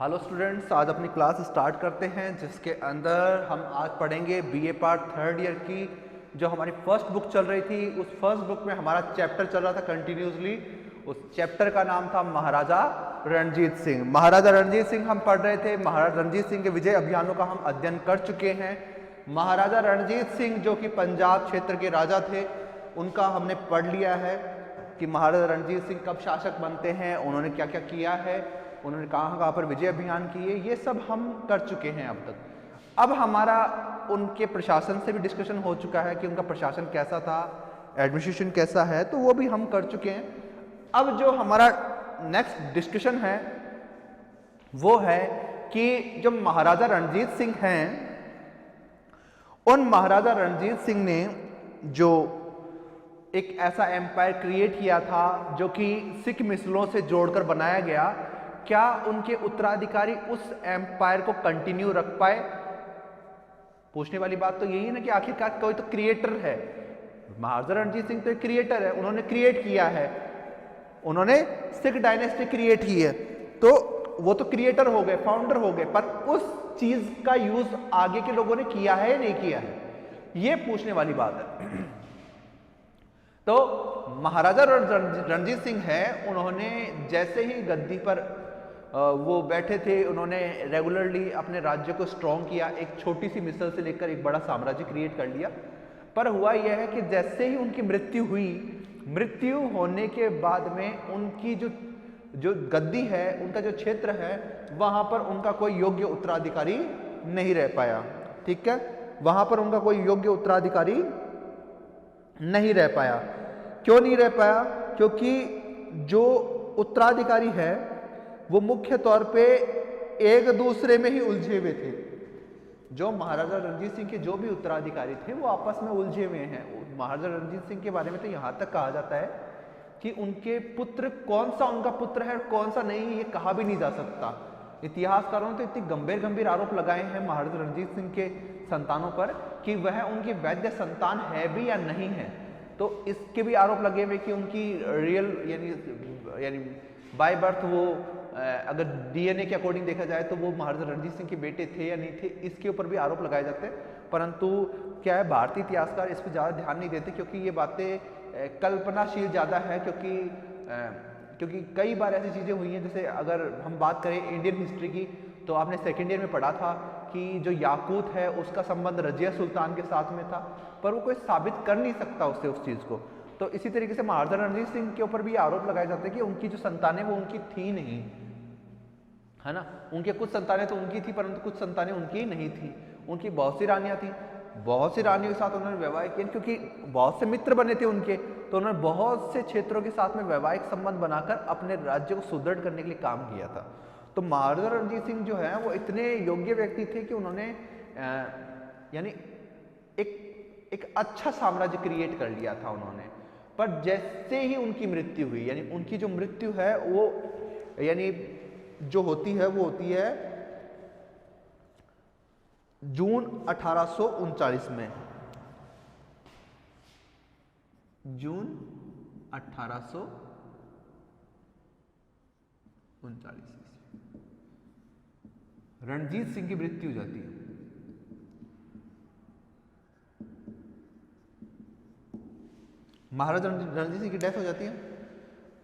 Hello students, आज अपनी class start करते हैं जिसके अंदर हम आज पढ़ेंगे बीए पार्ट थर्ड ईयर की जो हमारी फर्स्ट बुक चल रही थी। उस फर्स्ट बुक में हमारा चैप्टर चल रहा था कंटिन्यूसली। उस चैप्टर का नाम था महाराजा रणजीत सिंह। महाराजा रणजीत सिंह हम पढ़ रहे थे। महाराजा रणजीत सिंह के विजय अभियानों का हम अध्ययन कर चुके हैं। महाराजा रणजीत सिंह जो कि पंजाब क्षेत्र के राजा थे, उनका हमने पढ़ लिया है कि महाराजा रणजीत सिंह कब शासक बनते हैं, उन्होंने क्या क्या किया है, उन्होंने कहाँ कहाँ पर विजय अभियान किए, ये सब हम कर चुके हैं अब तक। अब हमारा उनके प्रशासन से भी डिस्कशन हो चुका है कि उनका प्रशासन कैसा था, एडमिनिस्ट्रेशन कैसा है, तो वो भी हम कर चुके हैं। अब जो हमारा नेक्स्ट डिस्कशन है वो है कि जो महाराजा रणजीत सिंह हैं, उन महाराजा रणजीत सिंह ने जो एक ऐसा एम्पायर क्रिएट किया था जो कि सिख मिसलों से जोड़कर बनाया गया, क्या उनके उत्तराधिकारी उस एम्पायर को कंटिन्यू रख पाए? पूछने वाली बात तो यही है ना कि आखिरकार कोई तो क्रिएटर है। महाराजा रणजीत सिंह तो एक क्रिएटर है, उन्होंने क्रिएट किया है, उन्होंने सिख डायनेस्टी क्रिएट की है, तो वो तो क्रिएटर हो गए, फाउंडर हो गए, पर उस चीज का यूज आगे के लोगों ने किया है या नहीं किया है, ये पूछने वाली बात है। तो महाराजा रणजीत सिंह है, उन्होंने जैसे ही गद्दी पर वो बैठे थे, उन्होंने रेगुलरली अपने राज्य को स्ट्रॉन्ग किया, एक छोटी सी मिसल से लेकर एक बड़ा साम्राज्य क्रिएट कर लिया। पर हुआ यह है कि जैसे ही उनकी मृत्यु हुई, मृत्यु होने के बाद में उनकी जो गद्दी है, उनका जो क्षेत्र है, वहां पर उनका कोई योग्य उत्तराधिकारी नहीं रह पाया। ठीक है, वहां पर उनका कोई योग्य उत्तराधिकारी नहीं रह पाया। क्यों नहीं रह पाया? क्योंकि जो उत्तराधिकारी है वो मुख्य तौर पे एक दूसरे में ही उलझे हुए थे। जो महाराजा रणजीत सिंह के जो भी उत्तराधिकारी थे वो आपस में उलझे हुए हैं। महाराजा रणजीत सिंह के बारे में तो यहाँ तक कहा जाता है कि उनके पुत्र, कौन सा उनका पुत्र है और कौन सा नहीं, ये कहा भी नहीं जा सकता। इतिहासकारों ने तो इतने गंभीर आरोप लगाए हैं महाराजा रणजीत सिंह के संतानों पर कि वह उनकी वैद्य संतान है भी या नहीं है। तो इसके भी आरोप लगे हुए कि उनकी रियल यानी बाय बर्थ वो अगर डीएनए के अकॉर्डिंग देखा जाए तो वो महाराजा रणजीत सिंह के बेटे थे या नहीं थे, इसके ऊपर भी आरोप लगाए जाते हैं। परंतु क्या है, भारतीय इतिहासकार इस पर ज़्यादा ध्यान नहीं देते क्योंकि ये बातें कल्पनाशील ज़्यादा है। क्योंकि कई बार ऐसी चीज़ें हुई हैं, जैसे अगर हम बात करें इंडियन हिस्ट्री की, तो आपने सेकेंड ईयर में पढ़ा था कि जो याकूत है उसका संबंध रजिया सुल्तान के साथ में था, पर वो कोई साबित कर नहीं सकता उससे उस चीज़ को। तो इसी तरीके से महाराजा रणजीत सिंह के ऊपर भी आरोप लगाए जाते हैं कि उनकी जो संतानें वो उनकी थी नहीं, है ना। उनके कुछ संतानें तो उनकी थी परंतु कुछ संतानें उनकी नहीं थी। उनकी बहुत सी रानियां थी, बहुत सी रानियों के साथ उन्होंने वैवाहिक किया, क्योंकि बहुत से मित्र बने थे उनके, तो उन्होंने बहुत से क्षेत्रों के साथ में वैवाहिक संबंध बनाकर अपने राज्य को सुदृढ़ करने के लिए काम किया था। तो महाराजा रणजीत सिंह जो है वो इतने योग्य व्यक्ति थे कि उन्होंने यानी एक अच्छा साम्राज्य क्रिएट कर लिया था उन्होंने। पर जैसे ही उनकी मृत्यु हुई, यानी उनकी जो मृत्यु है वो यानी जो होती है वो होती है जून 1839 में। जून 1839 रणजीत सिंह की मृत्यु हो जाती है। महाराजा रणजीत सिंह की डेथ हो जाती है।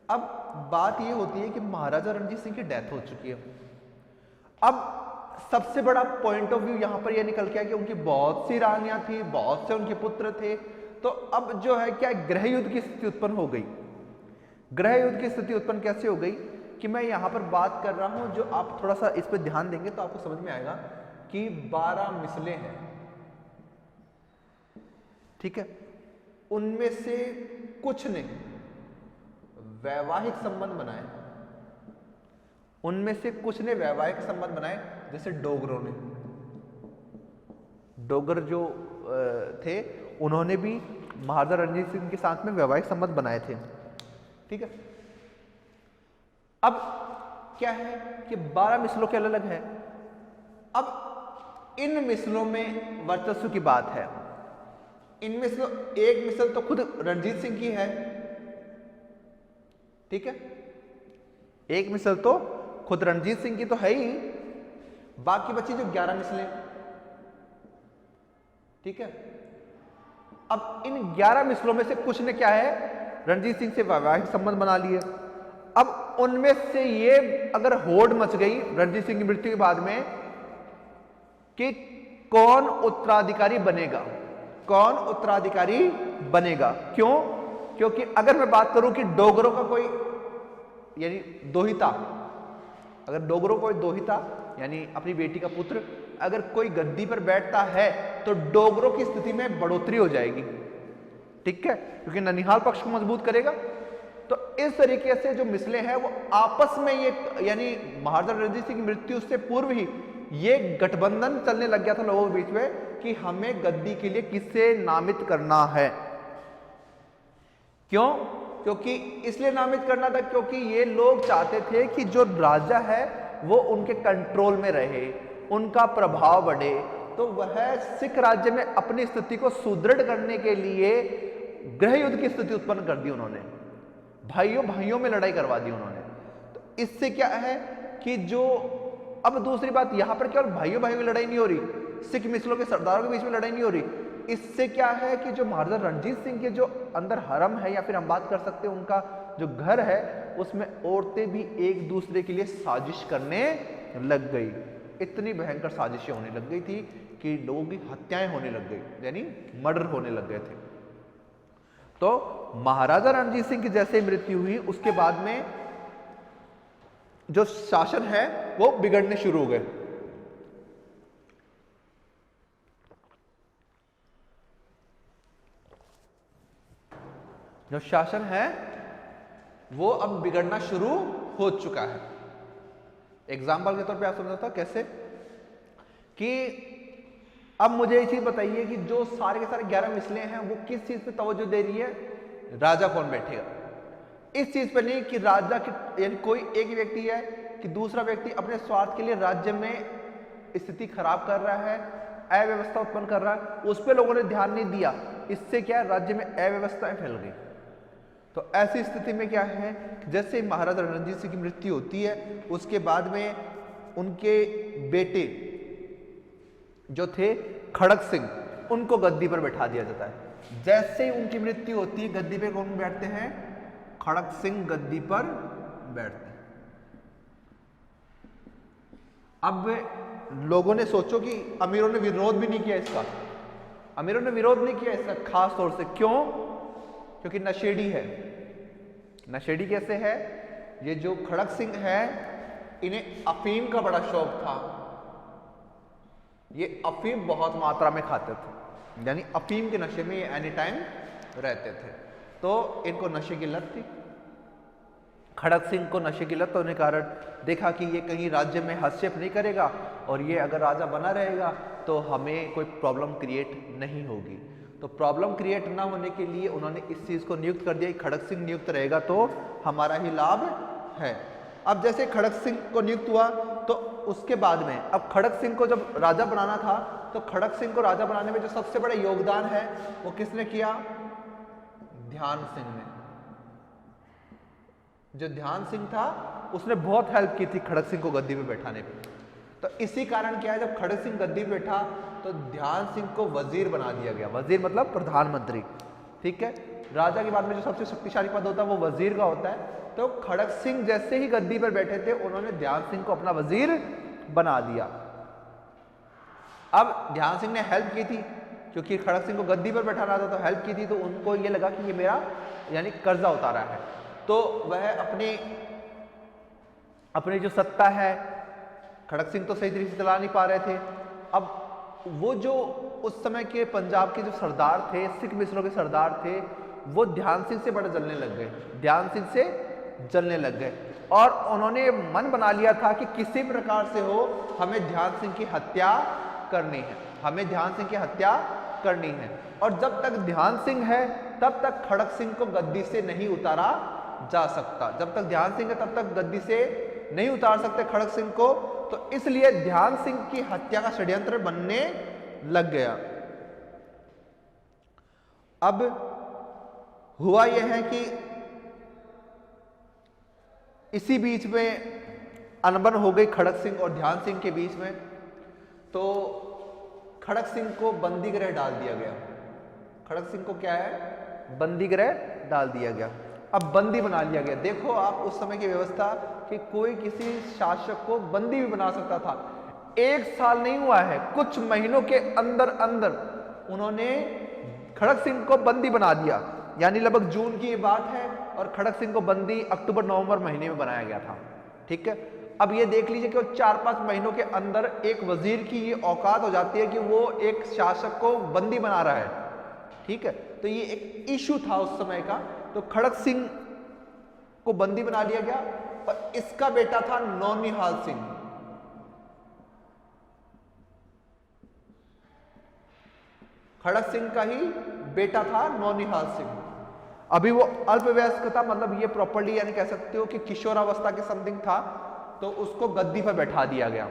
अब बात यह होती है कि महाराजा रणजीत सिंह की डेथ हो चुकी है। अब सबसे बड़ा पॉइंट ऑफ व्यू यहां पर यह निकल के आया कि उनकी बहुत सी रानियां थी, बहुत से उनके पुत्र थे। तो अब जो है क्या, गृह युद्ध की स्थिति उत्पन्न हो गई। गृह युद्ध की स्थिति उत्पन्न कैसे हो गई कि मैं यहां पर बात कर रहा हूं, जो आप थोड़ा सा इस पर ध्यान देंगे तो आपको समझ में आएगा कि 12 मिसलें हैं, ठीक है। उनमें से कुछ ने वैवाहिक संबंध बनाए, उनमें से कुछ ने वैवाहिक संबंध बनाए, जैसे डोगरों ने, डोगर जो थे उन्होंने भी महाराजा रणजीत सिंह के साथ में वैवाहिक संबंध बनाए थे, ठीक है। अब क्या है कि 12 मिसलों के अलग अलग है। अब इन मिसलों में वर्चस्व की बात है। इनमें से एक मिसल तो खुद रणजीत सिंह की है, ठीक है, एक मिसल तो खुद रणजीत सिंह की तो है ही, बाकी बची जो 11 मिसलें, ठीक है। अब इन 11 मिसलों में से कुछ ने क्या है, रणजीत सिंह से वैवाहिक संबंध बना लिए। अब उनमें से ये अगर होड़ मच गई रणजीत सिंह की मृत्यु के बाद में कि कौन उत्तराधिकारी बनेगा, कौन उत्तराधिकारी बनेगा, क्यों? क्योंकि अगर मैं बात करूं कि डोगरों का कोई यानी दोहिता, अगर डोगरों कोई दोहिता यानी अपनी बेटी का पुत्र अगर कोई गद्दी पर बैठता है तो डोगरों की स्थिति में बढ़ोतरी हो जाएगी, ठीक है, क्योंकि ननिहाल पक्ष को मजबूत करेगा। तो इस तरीके से जो मिसले हैं वो आपस में ये यानी महाराजा रणजीत सिंह की मृत्यु से पूर्व ही ये गठबंधन चलने लग गया था लोगों के बीच में कि हमें गद्दी के लिए किसे नामित करना है। क्यों? क्योंकि इसलिए नामित करना था क्योंकि ये लोग चाहते थे कि जो राजा है वो उनके कंट्रोल में रहे, उनका प्रभाव बढ़े। तो वह सिख राज्य में अपनी स्थिति को सुदृढ़ करने के लिए गृह युद्ध की स्थिति उत्पन्न कर दी उन्होंने, भाइयों भाइयों में लड़ाई करवा दी उन्होंने। तो इससे क्या है कि जो अब दूसरी बात, यहां पर केवल भाइयों भाइयों में लड़ाई नहीं हो रही, सिख मिसलों के सरदारों के बीच में लड़ाई नहीं हो रही। इससे क्या है कि जो महाराजा रणजीत सिंह के जो अंदर हरम है या फिर हम बात कर सकते हैं उनका जो घर है उसमें औरतें भी एक दूसरे के लिए साजिश करने लग गई। इतनी भयंकर साजिशें होने लग गई थी कि लोगों की हत्याएं होने लग गई, यानी मर्डर होने लग गए थे। तो महाराजा रणजीत सिंह की जैसे मृत्यु हुई उसके बाद में जो शासन है वो बिगड़ने शुरू हो गए। जो शासन है वो अब बिगड़ना शुरू हो चुका है। एग्जाम्पल के तौर पे आप समझता कैसे कि अब मुझे ये चीज बताइए कि जो सारे के सारे 11 मिसलें हैं वो किस चीज पे तवज्जो दे रही है, राजा कौन बैठेगा, इस चीज पे नहीं कि राजा की यानी कोई एक ही व्यक्ति है कि दूसरा व्यक्ति अपने स्वार्थ के लिए राज्य में स्थिति खराब कर रहा है, अव्यवस्था उत्पन्न कर रहा है, उस पर लोगों ने ध्यान नहीं दिया। इससे क्या राज्य में अव्यवस्थाएं फैल गई। तो ऐसी स्थिति में क्या है, जैसे महाराजा रणजीत सिंह की मृत्यु होती है उसके बाद में उनके बेटे जो थे खड़क सिंह उनको गद्दी पर बैठा दिया जाता है। जैसे ही उनकी मृत्यु होती है गद्दी पे कौन बैठते हैं, खड़क सिंह गद्दी पर बैठते हैं। अब लोगों ने सोचो कि अमीरों ने विरोध भी नहीं किया इसका, अमीरों ने विरोध नहीं किया इसका खास तौर से, क्यों? क्योंकि नशेड़ी है। नशेड़ी कैसे है, ये जो खड़क सिंह है इन्हें अफीम का बड़ा शौक था, ये अफीम बहुत मात्रा में खाते थे, यानी अफीम के नशे में ये एनी टाइम रहते थे। तो इनको नशे की लत थी। खड़क सिंह को नशे की लत होने के कारण देखा कि ये कहीं राज्य में हस्तक्षेप नहीं करेगा और ये अगर राजा बना रहेगा तो हमें कोई प्रॉब्लम क्रिएट नहीं होगी। तो प्रॉब्लम क्रिएट ना होने के लिए उन्होंने इस चीज को नियुक्त कर दिया कि खड़क सिंह नियुक्त रहेगा तो हमारा ही लाभ है। अब जैसे खड़क सिंह को नियुक्त हुआ तो उसके बाद में अब खड़क सिंह को जब राजा बनाना था तो खड़क सिंह को राजा बनाने में जो सबसे बड़ा योगदान है वो किसने किया, ध्यान सिंह ने। जो ध्यान सिंह था उसने बहुत हेल्प की थी खड़क सिंह को गद्दी पे बैठाने पे। तो इसी कारण क्या है, जब खड़क सिंह गद्दी पे बैठा तो ध्यान सिंह को वजीर बना दिया गया। वजीर मतलब प्रधानमंत्री, ठीक है। राजा के बाद में जो सबसे शक्तिशाली पद होता है वो वजीर का होता है। तो खड़क सिंह जैसे ही गद्दी पर बैठे थे उन्होंने ध्यान सिंह को अपना वजीर बना दिया। अब ध्यान सिंह ने हेल्प की थी क्योंकि खड़क सिंह को गद्दी पर बैठाना था, तो हेल्प की थी। तो उनको ये लगा कि ये मेरा यानी कर्जा उतारा है, तो वह अपनी जो सत्ता है, खड़क सिंह तो सही तरीके से चला नहीं पा रहे थे। अब वो जो उस समय के पंजाब के जो सरदार थे, सिख मिसलों के सरदार थे, वो ध्यान सिंह से बड़े जलने लग गए, ध्यान सिंह से जलने लग गए और उन्होंने मन बना लिया था कि किसी प्रकार से हो हमें ध्यान सिंह की हत्या करनी है, हमें ध्यान सिंह की हत्या करनी है। और जब तक ध्यान सिंह है तब तक खड़क सिंह को गद्दी से नहीं उतारा जा सकता। जब तक ध्यान सिंह है तब तक गद्दी से नहीं उतार सकते खड़क सिंह को। तो इसलिए ध्यान सिंह की हत्या का षड्यंत्र बनने लग गया। अब हुआ यह है कि इसी बीच में अनबन हो गई खड़क सिंह और ध्यान सिंह के बीच में, तो खड़क सिंह को बंदी गृह डाल दिया गया। खड़क सिंह को क्या है, बंदी गृह डाल दिया गया। अब बंदी बना लिया गया। देखो आप उस समय की व्यवस्था कि कोई किसी शासक को बंदी भी बना सकता था। 1 साल नहीं हुआ है, कुछ महीनों के अंदर अंदर उन्होंने खड़क सिंह को बंदी बना दिया। यानी लगभग जून की ये बात है और खड़क सिंह को बंदी अक्टूबर नवंबर महीने में बनाया गया था। ठीक है, अब ये देख लीजिए कि 4-5 महीनों के अंदर एक वजीर की ये औकात हो जाती है कि वो एक शासक को बंदी बना रहा है। ठीक है, तो ये एक इशू था उस समय का। तो खड़क सिंह को बंदी बना लिया गया और इसका बेटा था नौनिहाल सिंह। खड़क सिंह का ही बेटा था नौनिहाल सिंह। अभी वो अल्पवयस्क था, मतलब ये प्रॉपर्ली यानी कह सकते हो कि किशोरावस्था के समथिंग था, तो उसको गद्दी पर बैठा दिया गया।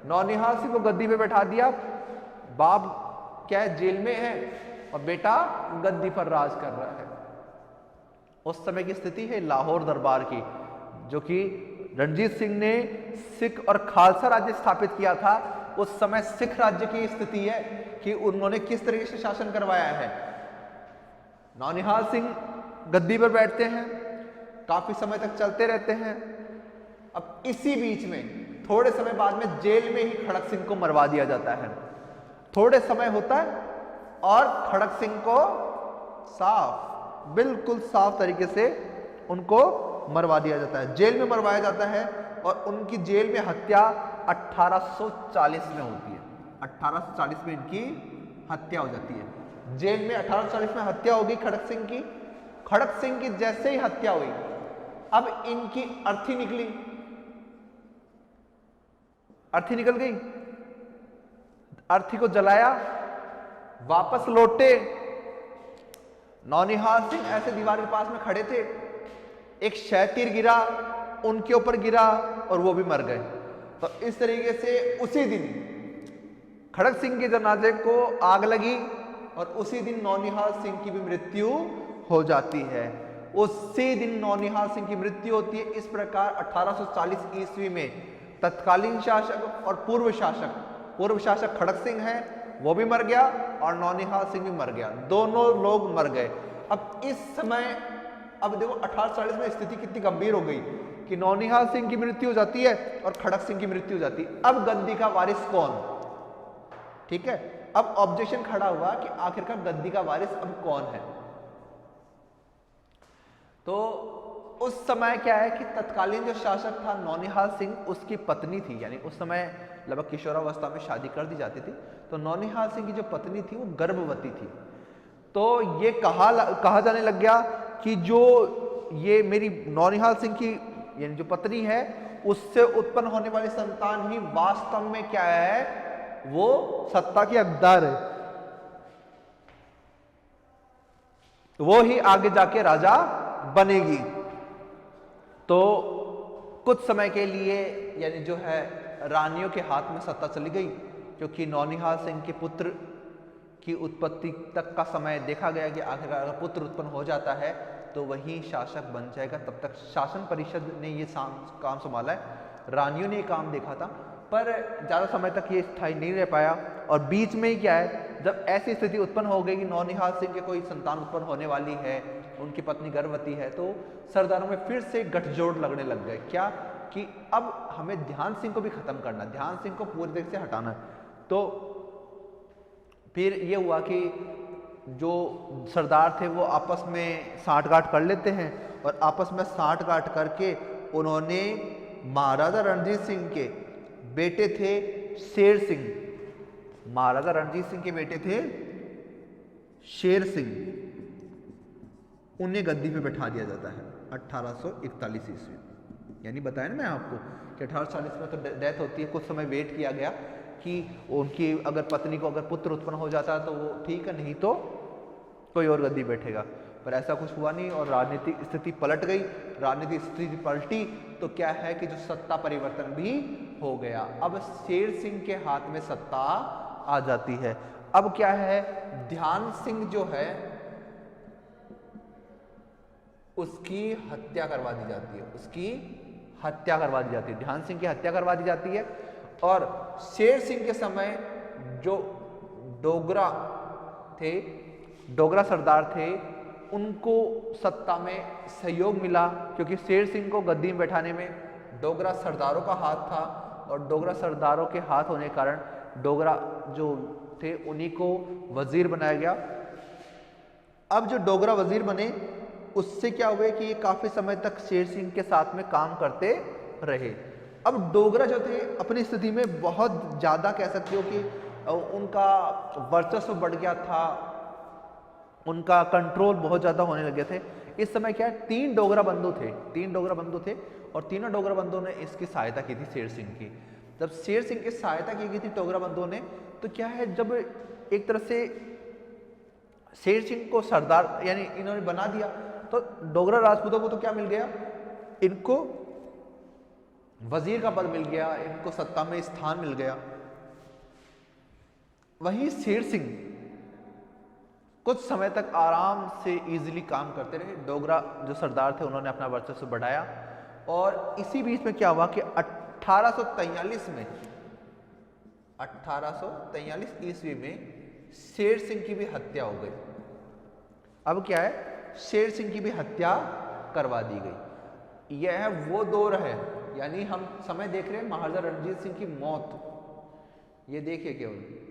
नौनिहाल सिंह को गद्दी पे बैठा दिया। बाप क्या है, जेल में है और बेटा गद्दी पर राज कर रहा है। उस समय की स्थिति है लाहौर दरबार की, जो कि रणजीत सिंह ने सिख और खालसा राज्य स्थापित किया था। उस समय सिख राज्य की स्थिति है कि उन्होंने किस तरीके से शासन करवाया है। नौनिहाल सिंह गद्दी पर बैठते हैं, काफी समय तक चलते रहते हैं। अब इसी बीच में थोड़े समय बाद में जेल में ही खड़क सिंह को मरवा दिया जाता है। थोड़े समय होता है और खड़क सिंह को बिल्कुल साफ तरीके से उनको मरवा दिया जाता है, जेल में मरवाया जाता है। और उनकी जेल में हत्या 1840 में होती है। 1840 में इनकी हत्या हो जाती है। जेल में 1840 में हत्या होगी खड़क सिंह की। खड़क सिंह की जैसे ही हत्या हुई, अब इनकी अर्थी निकली। अर्थी निकल गई, अर्थी को जलाया, वापस लौटे। नौनिहाल सिंह ऐसे दीवार के पास में खड़े थे, एक शहतीर गिरा, उनके ऊपर गिरा और वो भी मर गए। तो इस तरीके से उसी दिन खड़क सिंह के जनाजे को आग लगी और उसी दिन नौनिहाल सिंह की भी मृत्यु हो जाती है। उसी दिन नौनिहाल सिंह की मृत्यु होती है। इस प्रकार 1840 ईस्वी में तत्कालीन शासक और पूर्व शासक खड़क सिंह है, वो भी मर गया और नौनिहाल सिंह भी मर गया। दोनों लोग मर गए। अब इस समय अब देखो 1840 में स्थिति कितनी गंभीर हो गई कि नौनिहाल सिंह की मृत्यु हो जाती है और खड़क सिंह की मृत्यु हो जाती है। अब गद्दी का वारिस कौन? ठीक है, अब ऑब्जेक्शन खड़ा हुआ कि आखिरकार गद्दी का वारिस अब कौन है। तो उस समय क्या है कि तत्कालीन जो शासक था नौनिहाल सिंह, उसकी पत्नी थी, यानी उस समय लगभग किशोरावस्था में शादी कर दी जाती थी। तो नौनिहाल सिंह की जो पत्नी थी वो गर्भवती थी। तो ये कहा जाने लग गया कि जो ये मेरी नौनिहाल सिंह की यानी जो पत्नी है, उससे उत्पन्न होने वाली संतान ही वास्तव में क्या है, वो सत्ता की हकदार है, वो ही आगे जाके राजा बनेगी। तो कुछ समय के लिए यानी जो है रानियों के हाथ में सत्ता चली गई, क्योंकि नौनिहाल सिंह के पुत्र की उत्पत्ति तक का समय देखा गया कि आखिरकार अगर पुत्र उत्पन्न हो जाता है तो वही शासक बन जाएगा। तब तक शासन परिषद ने ये काम संभाला है, रानियों ने ये काम देखा था, पर ज़्यादा समय तक ये स्थायी नहीं रह पाया। और बीच में ही क्या है, जब ऐसी स्थिति उत्पन्न हो गई कि नौनिहाल सिंह के कोई संतान उत्पन्न होने वाली है, उनकी पत्नी गर्भवती है, तो सरदारों में फिर से गठजोड़ लगने लग गए। क्या कि अब हमें ध्यान सिंह को भी खत्म करना, ध्यान सिंह को पूरी तरीके से हटाना। तो फिर ये हुआ कि जो सरदार थे वो आपस में साठगांठ कर लेते हैं और आपस में साठगांठ करके उन्होंने महाराजा रणजीत सिंह के बेटे थे शेर सिंह, महाराजा रणजीत सिंह के बेटे थे शेर सिंह, उन्हें गद्दी पे बैठा दिया जाता है 1841 ईस्वी। यानी बताया ना मैं आपको कि 1840 में तो डेथ होती है। कुछ समय वेट किया गया कि उनकी अगर पत्नी को अगर पुत्र उत्पन्न हो जाता तो वो ठीक है, नहीं तो कोई और गद्दी बैठेगा। पर ऐसा कुछ हुआ नहीं और राजनीतिक स्थिति पलट गई। राजनीतिक स्थिति पलटी तो क्या है कि जो सत्ता परिवर्तन भी हो गया। अब शेर सिंह के हाथ में सत्ता आ जाती है। अब क्या है, ध्यान सिंह जो है उसकी हत्या करवा दी जाती है, उसकी हत्या करवा दी जाती है, ध्यान सिंह की हत्या करवा दी जाती है। और शेर सिंह के समय जो डोगरा थे, डोगरा सरदार थे, उनको सत्ता में सहयोग मिला, क्योंकि शेर सिंह को गद्दी में बैठाने में डोगरा सरदारों का हाथ था, और डोगरा सरदारों के हाथ होने के कारण डोगरा जो थे उन्हीं को वजीर बनाया गया। अब जो डोगरा वजीर बने उससे क्या हुए कि ये काफी समय तक शेर सिंह के साथ में काम करते रहे। अब डोगरा जो थे अपनी स्थिति में बहुत ज्यादा कह सकते हो कि उनका वर्चस्व बढ़ गया था, उनका कंट्रोल बहुत ज्यादा होने लगे थे। इस समय क्या है, तीन डोगरा बंधु थे और तीनों डोगरा बंधुओं ने इसकी सहायता की थी शेर सिंह की। जब शेर सिंह की सहायता की गई थी डोगरा बंधुओं ने, तो क्या है, जब एक तरह से शेर सिंह को सरदार यानी इन्होंने बना दिया, तो डोगरा राजपूतों को तो क्या मिल गया, इनको वजीर का पद मिल गया, इनको सत्ता में स्थान मिल गया। वहीं शेर सिंह कुछ समय तक आराम से इजीली काम करते रहे। डोगरा जो सरदार थे उन्होंने अपना वर्चस्व बढ़ाया, और इसी बीच में क्या हुआ कि 1843 में 1843 ईस्वी में शेर सिंह की भी हत्या हो गई। अब क्या है, शेर सिंह की भी हत्या करवा दी गई। यह वो दौर है, यानी हम समय देख रहे हैं महाराजा रणजीत सिंह की मौत। ये देखिए केवल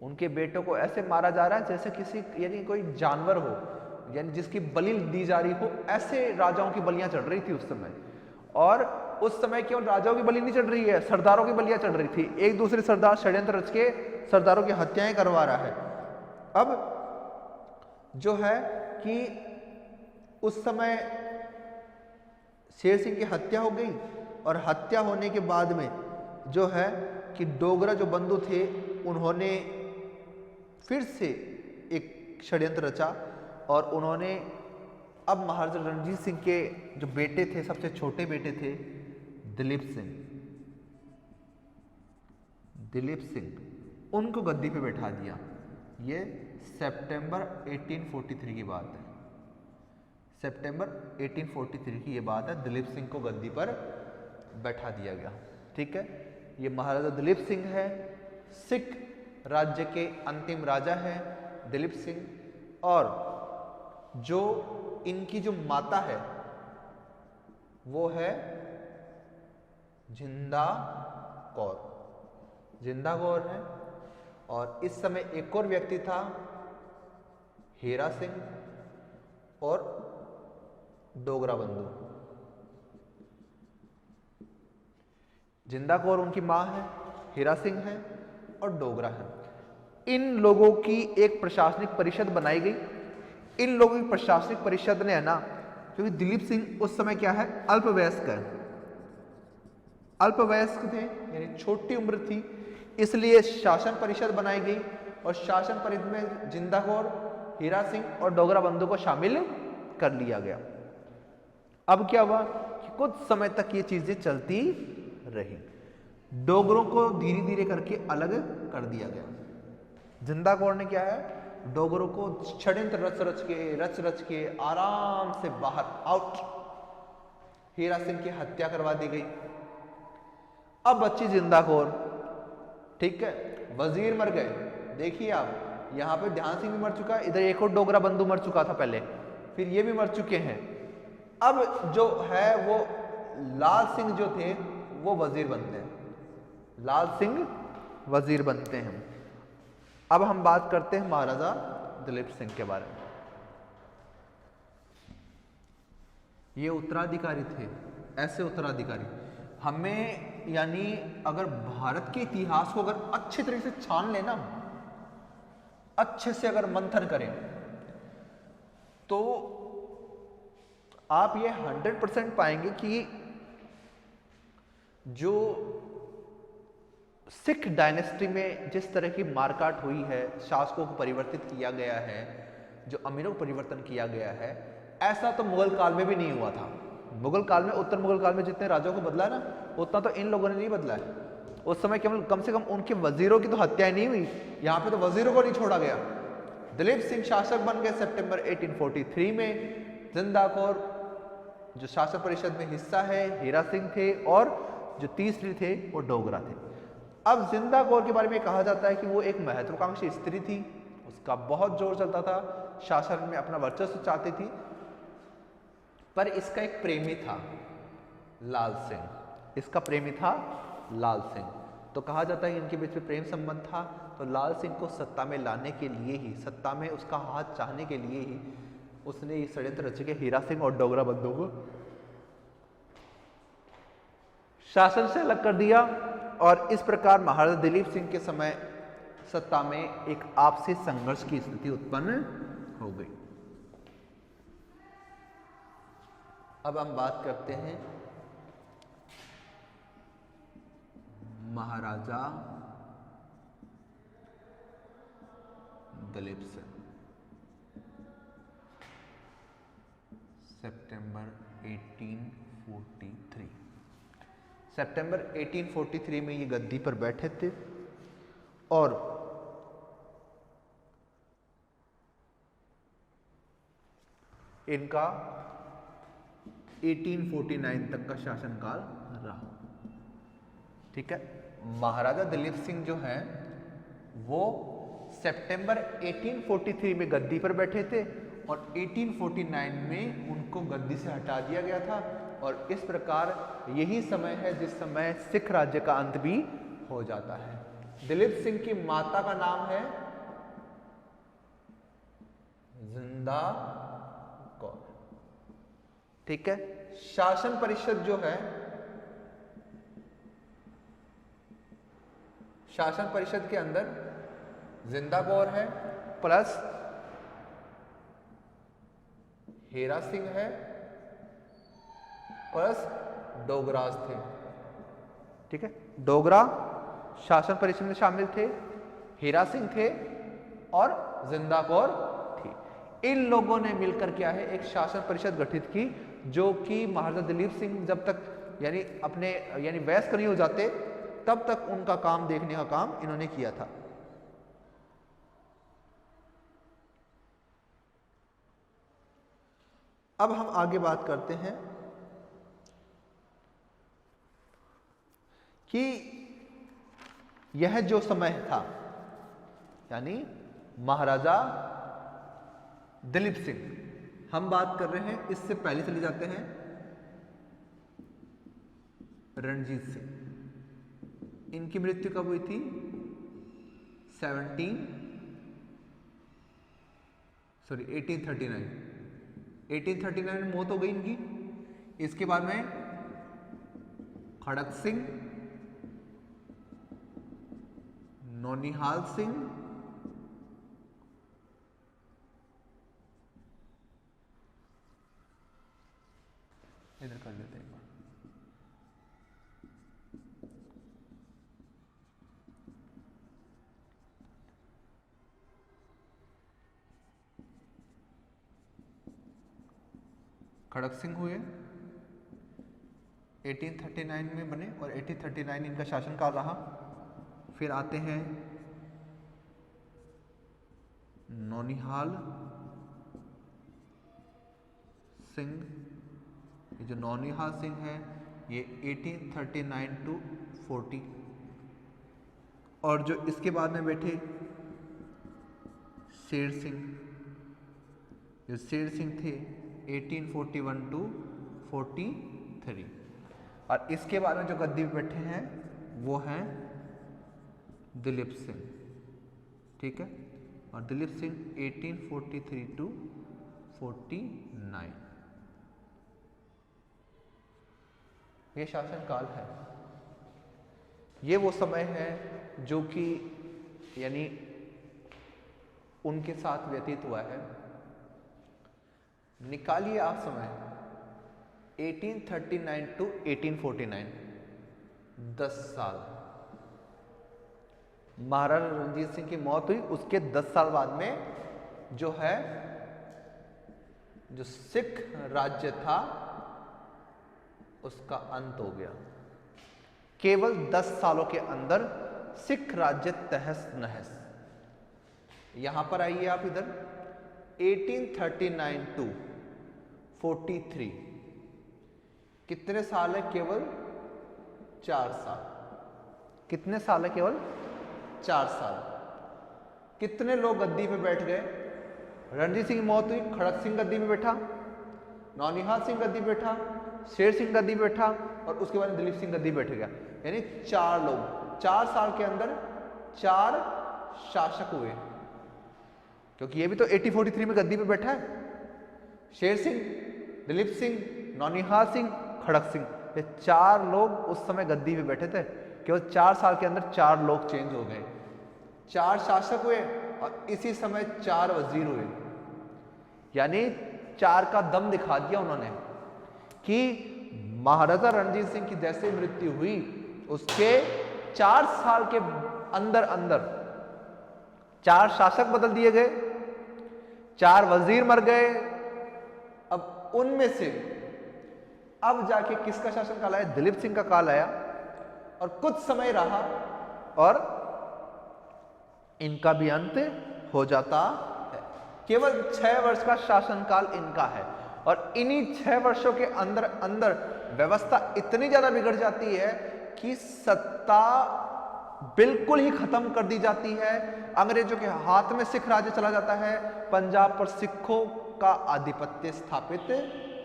उनके बेटों को ऐसे मारा जा रहा है जैसे किसी यानी कोई जानवर हो, यानी जिसकी बलि दी जा रही हो, ऐसे राजाओं की बलियां चढ़ रही थी उस समय। और उस समय केवल राजाओं की बलि नहीं चढ़ रही है, सरदारों की बलियां चढ़ रही थी। एक दूसरे सरदार षड्यंत्र रच के सरदारों की हत्याएं करवा रहा है। अब जो है कि उस समय शेर सिंह की हत्या हो गई, और हत्या होने के बाद में जो है कि डोगरा जो बंधु थे उन्होंने फिर से एक षड्यंत्र रचा, और उन्होंने अब महाराजा रणजीत सिंह के जो बेटे थे, सबसे छोटे बेटे थे दिलीप सिंह, उनको गद्दी पे बैठा दिया। ये सितंबर 1843 की बात है, सितंबर 1843 की ये बात है। दिलीप सिंह को गद्दी पर बैठा दिया गया। ठीक है, ये महाराजा दिलीप सिंह है, सिख राज्य के अंतिम राजा है दिलीप सिंह। और जो इनकी जो माता है वो है जिंदा कौर है। और इस समय एक और व्यक्ति था हीरा सिंह और डोगरा बंधु। जिंदा कौर उनकी मां है, हीरा सिंह है और डोगरा है। इन लोगों की एक प्रशासनिक परिषद बनाई गई। इन लोगों की प्रशासनिक परिषद ने है ना, क्योंकि दिलीप सिंह उस समय क्या है, अल्पवयस्क थे, यानी छोटी उम्र थी, इसलिए शासन परिषद बनाई गई। और शासन परिषद में जिंदा कौर, हीरा सिंह और डोगरा बंधु को शामिल कर लिया गया। अब क्या हुआ कि कुछ समय तक ये चीजें चलती रही। डोगरों को धीरे धीरे करके अलग कर दिया गया। जिंदा कौर ने क्या है, डोगरों को षड्यंत्र रच रच के आराम से बाहर आउट। हीरा सिंह की हत्या करवा दी गई। अब बच्ची जिंदा कौर, ठीक है, वजीर मर गए। देखिए आप, यहां पे ध्यान सिंह भी मर चुका है, इधर एक और डोगरा बंधु मर चुका था पहले, फिर ये भी मर चुके हैं। अब जो है वो लाल सिंह जो थे वो वजीर बनते हैं, लाल सिंह वजीर बनते हैं। अब हम बात करते हैं महाराजा दिलीप सिंह के बारे में। ये उत्तराधिकारी थे, ऐसे उत्तराधिकारी हमें, यानी अगर भारत के इतिहास को अगर अच्छे तरीके से छान लेना, अच्छे से अगर मंथन करें, तो आप ये 100% पाएंगे कि जो सिख डायनेस्टी में जिस तरह की मारकाट हुई है, शासकों को परिवर्तित किया गया है, जो अमीरों को परिवर्तन किया गया है, ऐसा तो मुगल काल में भी नहीं हुआ था। मुगल काल में, उत्तर मुगल काल में जितने राजाओं को बदला ना, उतना तो इन लोगों ने नहीं बदला है। उस समय केवल कम से कम उनके वजीरों की तो हत्याएं नहीं हुई, यहाँ पे तो वजीरों को नहीं छोड़ा गया। दिलीप सिंह शासक बन गए सितंबर 1843 में। जिंदा कौर जो शासन परिषद में हिस्सा है हीरा सिंह थे, और जो तीसरी थे वो डोगरा थे। अब जिंदा कौर के बारे में कहा जाता है कि वो एक महत्वाकांक्षी स्त्री थी, उसका बहुत जोर चलता था, शासन में अपना वर्चस्व चाहती थी, पर इसका एक प्रेमी था लाल सिंह, इसका प्रेमी था लाल सिंह। तो कहा जाता है कि इनके बीच में प्रेम संबंध था। तो लाल सिंह को सत्ता में लाने के लिए ही, सत्ता में उसका हाथ चाहने के लिए ही उसने ये षड्यंत्र रचे के हीरा सिंह और डोगरा बंधुओं को शासन से अलग कर दिया, और इस प्रकार महाराजा दिलीप सिंह के समय सत्ता में एक आपसी संघर्ष की स्थिति उत्पन्न हो गई। अब हम बात करते हैं महाराजा दिलीप सिंह। सितंबर 1843, सितंबर 1843 में ये गद्दी पर बैठे थे, और इनका 1849 तक का शासनकाल रहा। ठीक है, महाराजा दिलीप सिंह जो हैं वो सितंबर 1843 में गद्दी पर बैठे थे, और 1849 में उनको गद्दी से हटा दिया गया था, और इस प्रकार यही समय है जिस समय सिख राज्य का अंत भी हो जाता है। दिलीप सिंह की माता का नाम है जिंदा कौर। ठीक है, शासन परिषद जो है, शासन परिषद के अंदर जिंदा कौर है प्लस हीरा सिंह है प्लस डोगराज थे। ठीक है, डोगरा शासन परिषद में शामिल थे, हीरा सिंह थे और जिंदा कौर थी। इन लोगों ने मिलकर क्या है, एक शासन परिषद गठित की, जो कि महाराजा दिलीप सिंह जब तक यानी वयस्क नहीं हो जाते तब तक उनका काम देखने का काम इन्होंने किया था। अब हम आगे बात करते हैं कि यह जो समय था, यानी महाराजा दिलीप सिंह, हम बात कर रहे हैं, इससे पहले चले जाते हैं रणजीत सिंह। इनकी मृत्यु कब हुई थी? 1839 में मौत हो गई इनकी। इसके बाद में खड़क सिंह, नौनिहाल सिंह, इधर कर लेते हैं, खड़क सिंह हुए 1839 में बने, और 1839 इनका शासनकाल रहा। फिर आते हैं नौनिहाल सिंह। ये जो नौनिहाल सिंह है ये 1839 टू 40, और जो इसके बाद में बैठे शेर सिंह, जो शेर सिंह थे 1841 टू 43, और इसके बाद में जो गद्दी पे बैठे हैं वो हैं दिलीप सिंह। ठीक है, और दिलीप सिंह 1843 टू 49, ये शासनकाल है। ये वो समय है जो कि यानी उनके साथ व्यतीत हुआ है। निकालिए आप समय 1839 टू 1849, 10 साल। महाराजा रणजीत सिंह की मौत हुई, उसके 10 साल बाद में जो है, जो सिख राज्य था उसका अंत हो गया। केवल 10 सालों के अंदर सिख राज्य तहस नहस। यहां पर आइए आप इधर, 1839 टू 43, कितने साल है? केवल 4 साल। कितने साल है? केवल 4 साल। कितने लोग गद्दी पे बैठ गए? रणजीत सिंह की मौत हुई, खड़क सिंह गद्दी पे बैठा, नौनिहाल सिंह गद्दी पे बैठा, शेर सिंह गद्दी पे बैठा और उसके बाद दिलीप सिंह गद्दी पे बैठ गया। यानी 4 लोग 4 साल के अंदर 4 शासक हुए, क्योंकि ये भी तो 1843 में गद्दी पे बैठा है। शेर सिंह, दिलीप सिंह, नौनिहाल सिंह, खड़क सिंह, ये 4 लोग उस समय गद्दी पे बैठे थे। केवल 4 साल के अंदर 4 लोग चेंज हो गए, 4 शासक हुए और इसी समय 4 वजीर हुए। यानी 4 का दम दिखा दिया उन्होंने कि महाराजा रणजीत सिंह की जैसे मृत्यु हुई उसके 4 साल के अंदर अंदर 4 शासक बदल दिए गए, 4 वजीर मर गए। अब उनमें से अब जाके किसका शासन काल आया? दिलीप सिंह का काल आया और कुछ समय रहा और इनका भी अंत हो जाता है। केवल 6 वर्ष का शासनकाल इनका है और इन्हीं 6 वर्षों के अंदर अंदर व्यवस्था इतनी ज्यादा बिगड़ जाती है कि सत्ता बिल्कुल ही खत्म कर दी जाती है। अंग्रेजों के हाथ में सिख राज्य चला जाता है, पंजाब पर सिखों का आधिपत्य स्थापित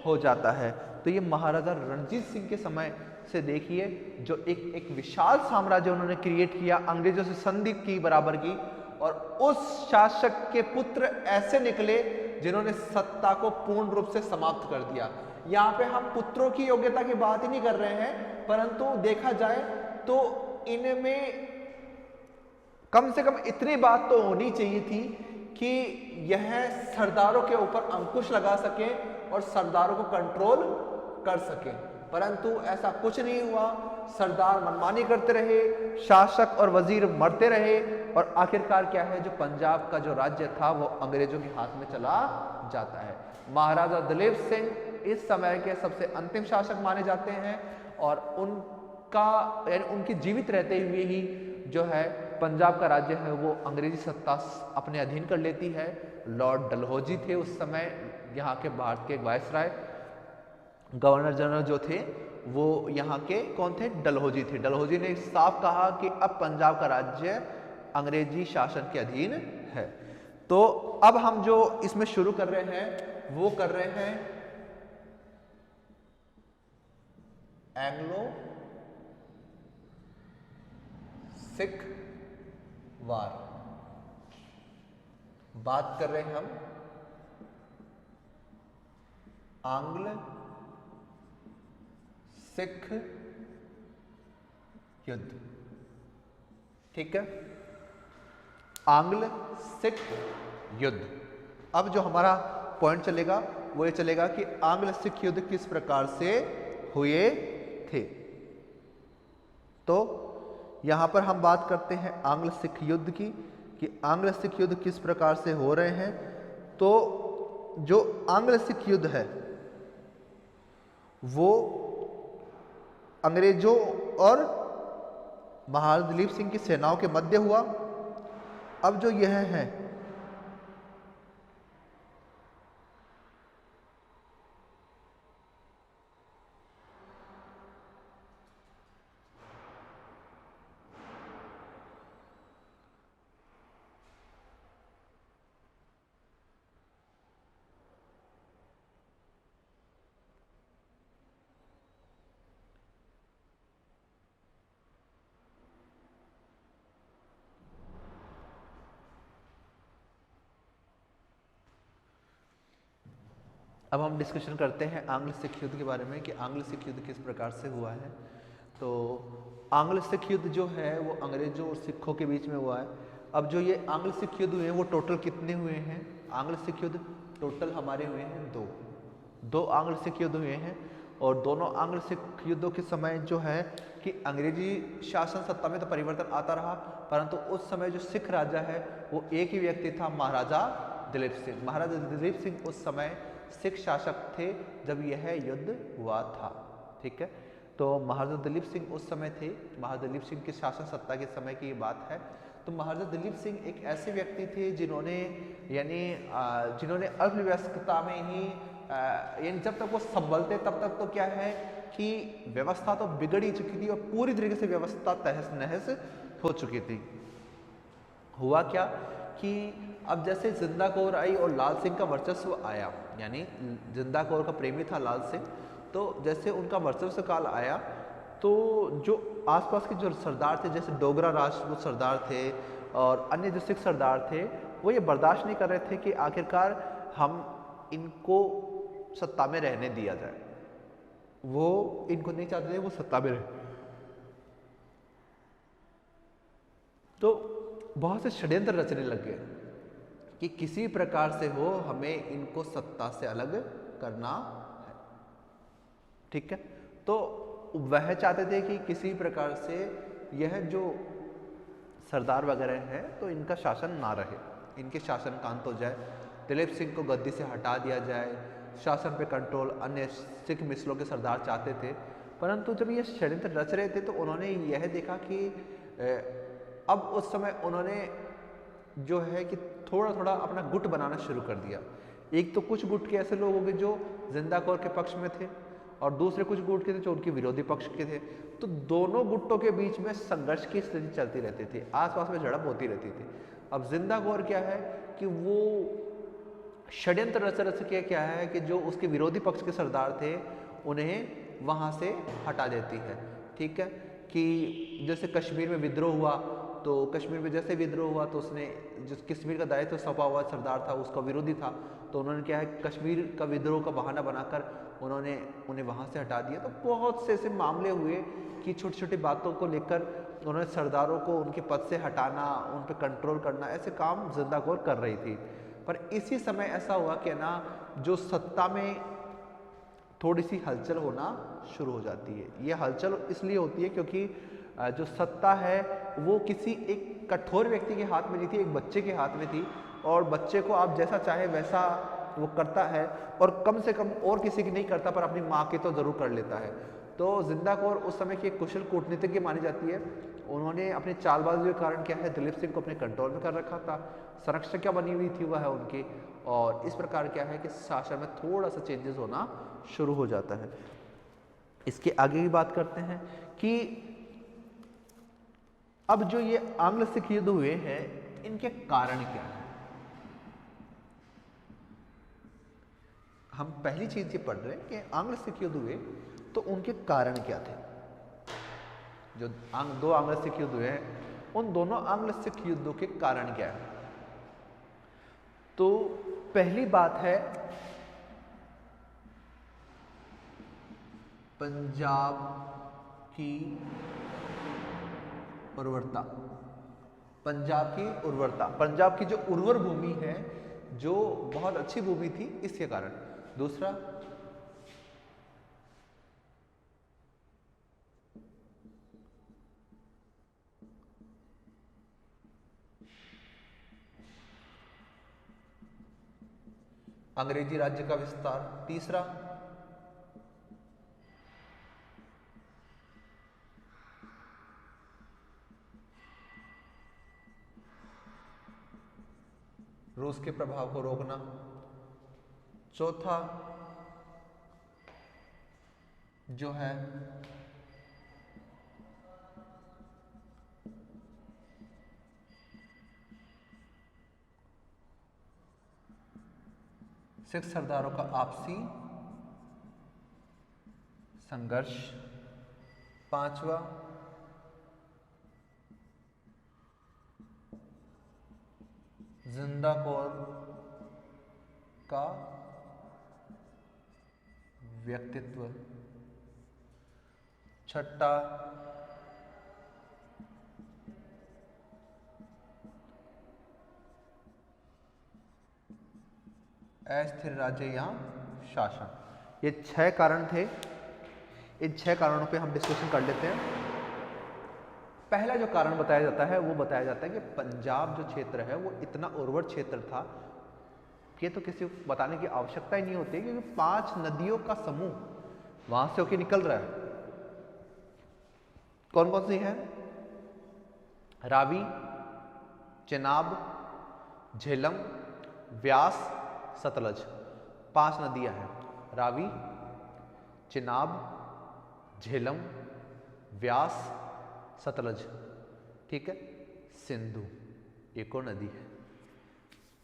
हो जाता है। तो ये महाराजा रणजीत सिंह के समय से देखिए जो एक विशाल साम्राज्य उन्होंने क्रिएट किया, अंग्रेजों से संधि की बराबर की, और उस शासक के पुत्र ऐसे निकले जिन्होंने सत्ता को पूर्ण रूप से समाप्त कर दिया। यहाँ पे हम पुत्रों की योग्यता की बात ही नहीं कर रहे हैं, परंतु देखा जाए तो इनमें कम से कम इतनी बात तो होनी चाहिए थी कि यह सरदारों के ऊपर अंकुश लगा सके और सरदारों को कंट्रोल कर सके, परंतु ऐसा कुछ नहीं हुआ। सरदार मनमानी करते रहे, शासक और वजीर मरते रहे और आखिरकार क्या है, जो पंजाब का जो राज्य था वो अंग्रेजों के हाथ में चला जाता है। महाराजा दिलीप सिंह इस समय के सबसे अंतिम शासक माने जाते हैं और उनका यानी उनकी जीवित रहते हुए ही जो है पंजाब का राज्य है वो अंग्रेजी सत्ता अपने अधीन कर लेती है। लॉर्ड डलहौजी थे उस समय यहाँ के भारत के वायसराय, गवर्नर जनरल जो थे वो यहाँ के कौन थे? डलहौजी थे। डलहौजी ने साफ कहा कि अब पंजाब का राज्य अंग्रेजी शासन के अधीन है। तो अब हम जो इसमें शुरू कर रहे हैं वो कर रहे हैं एंग्लो सिख वार। बात कर रहे हैं हम आंग्ल सिख युद्ध, ठीक है? आंग्ल सिख युद्ध। अब जो हमारा पॉइंट चलेगा वो ये चलेगा कि आंग्ल सिख युद्ध किस प्रकार से हुए थे। तो यहां पर हम बात करते हैं आंग्ल सिख युद्ध की कि आंग्ल सिख युद्ध किस प्रकार से हो रहे हैं। तो जो आंग्ल सिख युद्ध है वो अंग्रेजों और महाराजा दिलीप सिंह की सेनाओं के मध्य हुआ। अब जो यह है अब हम डिस्कशन करते हैं आंग्ल सिख युद्ध के बारे में कि आंग्ल सिख युद्ध किस प्रकार से हुआ है। तो आंग्ल सिख युद्ध जो है वो अंग्रेजों और सिखों के बीच में हुआ है। अब जो ये आंग्ल सिख युद्ध हुए हैं वो टोटल कितने हुए हैं? आंग्ल सिख युद्ध टोटल हमारे हुए हैं दो आंग्ल सिख युद्ध हुए हैं और दोनों आंग्ल सिख युद्धों के समय जो है कि अंग्रेजी शासन सत्ता में तो परिवर्तन आता रहा, परंतु उस समय जो सिख राजा है वो एक ही व्यक्ति था, महाराजा दिलीप सिंह। महाराजा दिलीप सिंह उस समय सिख शासक थे जब यह युद्ध हुआ था, ठीक है? तो महाराजा दिलीप सिंह उस समय थे, महाराजा दिलीप सिंह के शासन सत्ता के समय की ये बात है। तो महाराजा दिलीप सिंह एक ऐसे व्यक्ति थे जिन्होंने अर्थव्यवस्था में ही यानी जब तक वो संभल थे तब तक तो क्या है कि व्यवस्था तो बिगड़ ही चुकी थी और पूरी तरीके से व्यवस्था तहस नहस हो चुकी थी। हुआ क्या कि अब जैसे जिंदा कौर आई और लाल सिंह का वर्चस्व आया, यानी जिंदा कौर का प्रेमी था लाल सिंह, तो जैसे उनका वर्चस्व काल आया तो जो आसपास के जो सरदार थे, जैसे डोगरा राजपूत सरदार थे और अन्य जो सिख सरदार थे, वो ये बर्दाश्त नहीं कर रहे थे कि आखिरकार हम इनको सत्ता में रहने दिया जाए। वो इनको नहीं चाहते थे वो सत्ता में रहे। तो बहुत से षड्यंत्र रचने लग गए कि किसी प्रकार से हो हमें इनको सत्ता से अलग करना है। ठीक है, तो वह चाहते थे कि किसी प्रकार से यह जो सरदार वगैरह है तो इनका शासन ना रहे, इनके शासन का अंत हो जाए, दिलीप सिंह को गद्दी से हटा दिया जाए, शासन पे कंट्रोल अन्य सिख मिसलों के सरदार चाहते थे। परंतु जब ये षड्यंत्र रच रहे थे तो उन्होंने यह देखा कि अब उस समय उन्होंने जो है कि थोड़ा थोड़ा अपना गुट बनाना शुरू कर दिया। एक तो कुछ गुट के ऐसे लोग हो गए जो जिंदा कौर के पक्ष में थे और दूसरे कुछ गुट के थे जो उनके विरोधी पक्ष के थे। तो दोनों गुटों के बीच में संघर्ष की स्थिति चलती रहती थी, आसपास में झड़प होती रहती थी। अब जिंदा कौर क्या है कि वो षड्यंत्र रच के क्या है कि जो उसके विरोधी पक्ष के सरदार थे उन्हें वहां से हटा देती है। ठीक है, कि जैसे कश्मीर में विद्रोह हुआ तो कश्मीर में जैसे विद्रोह हुआ तो उसने जिस कश्मीर का दायित्व सौंपा हुआ सरदार था उसका विरोधी था, तो उन्होंने क्या है कश्मीर का विद्रोह का बहाना बनाकर उन्होंने उन्हें वहां से हटा दिया। तो बहुत से ऐसे मामले हुए कि छोटी छोटी बातों को लेकर उन्होंने सरदारों को उनके पद से हटाना, उन पर कंट्रोल करना, ऐसे काम जिंदा कौर कर रही थी। पर इसी समय ऐसा हुआ कि ना जो सत्ता में थोड़ी सी हलचल होना शुरू हो जाती है। ये हलचल इसलिए होती है क्योंकि जो सत्ता है वो किसी एक कठोर व्यक्ति के हाथ में नहीं थी, एक बच्चे के हाथ में थी और बच्चे को आप जैसा चाहे वैसा वो करता है और कम से कम और किसी की नहीं करता पर अपनी माँ की तो जरूर कर लेता है। तो जिंदा कौर उस समय की एक कुशल कूटनीतिज्ञ मानी जाती है। उन्होंने अपनी चालबाजी के कारण क्या है दिलीप सिंह को अपने कंट्रोल में कर रखा था, संरक्षक बनी हुई थी वह है उनकी, और इस प्रकार क्या है कि शासन में थोड़ा सा चेंजेस होना शुरू हो जाता है। इसके आगे की बात करते हैं कि अब जो ये आंग्ल सिख युद्ध हुए हैं इनके कारण क्या है। हम पहली चीज ये पढ़ रहे हैं कि आंग्ल सिख युद्ध हुए तो उनके कारण क्या थे। जो दो आंग्ल सिख युद्ध हुए हैं उन दोनों आंग्ल सिख युद्धों के कारण क्या है। तो पहली बात है पंजाब की उर्वरता। पंजाब की उर्वरता, पंजाब की जो उर्वर भूमि है जो बहुत अच्छी भूमि थी इसके कारण। दूसरा अंग्रेजी राज्य का विस्तार। तीसरा रूस के प्रभाव को रोकना। चौथा जो है सिख सरदारों का आपसी संघर्ष। पांचवा जिंदा कौर का व्यक्तित्व। छठा अस्थिर राज्य या शासन। ये 6 कारण थे। इन 6 कारणों पे हम डिस्कशन कर लेते हैं। पहला जो कारण बताया जाता है वो बताया जाता है कि पंजाब जो क्षेत्र है वो इतना उर्वर क्षेत्र था, ये तो किसी को बताने की आवश्यकता ही नहीं होती क्योंकि 5 नदियों का समूह वहां से होकर निकल रहा है। कौन कौन सी है? रावी, चेनाब, झेलम, व्यास, सतलज। 5 नदियां हैं, रावी, चेनाब, झेलम, व्यास, सतलज, ठीक है, सिंधु, एक और नदी है।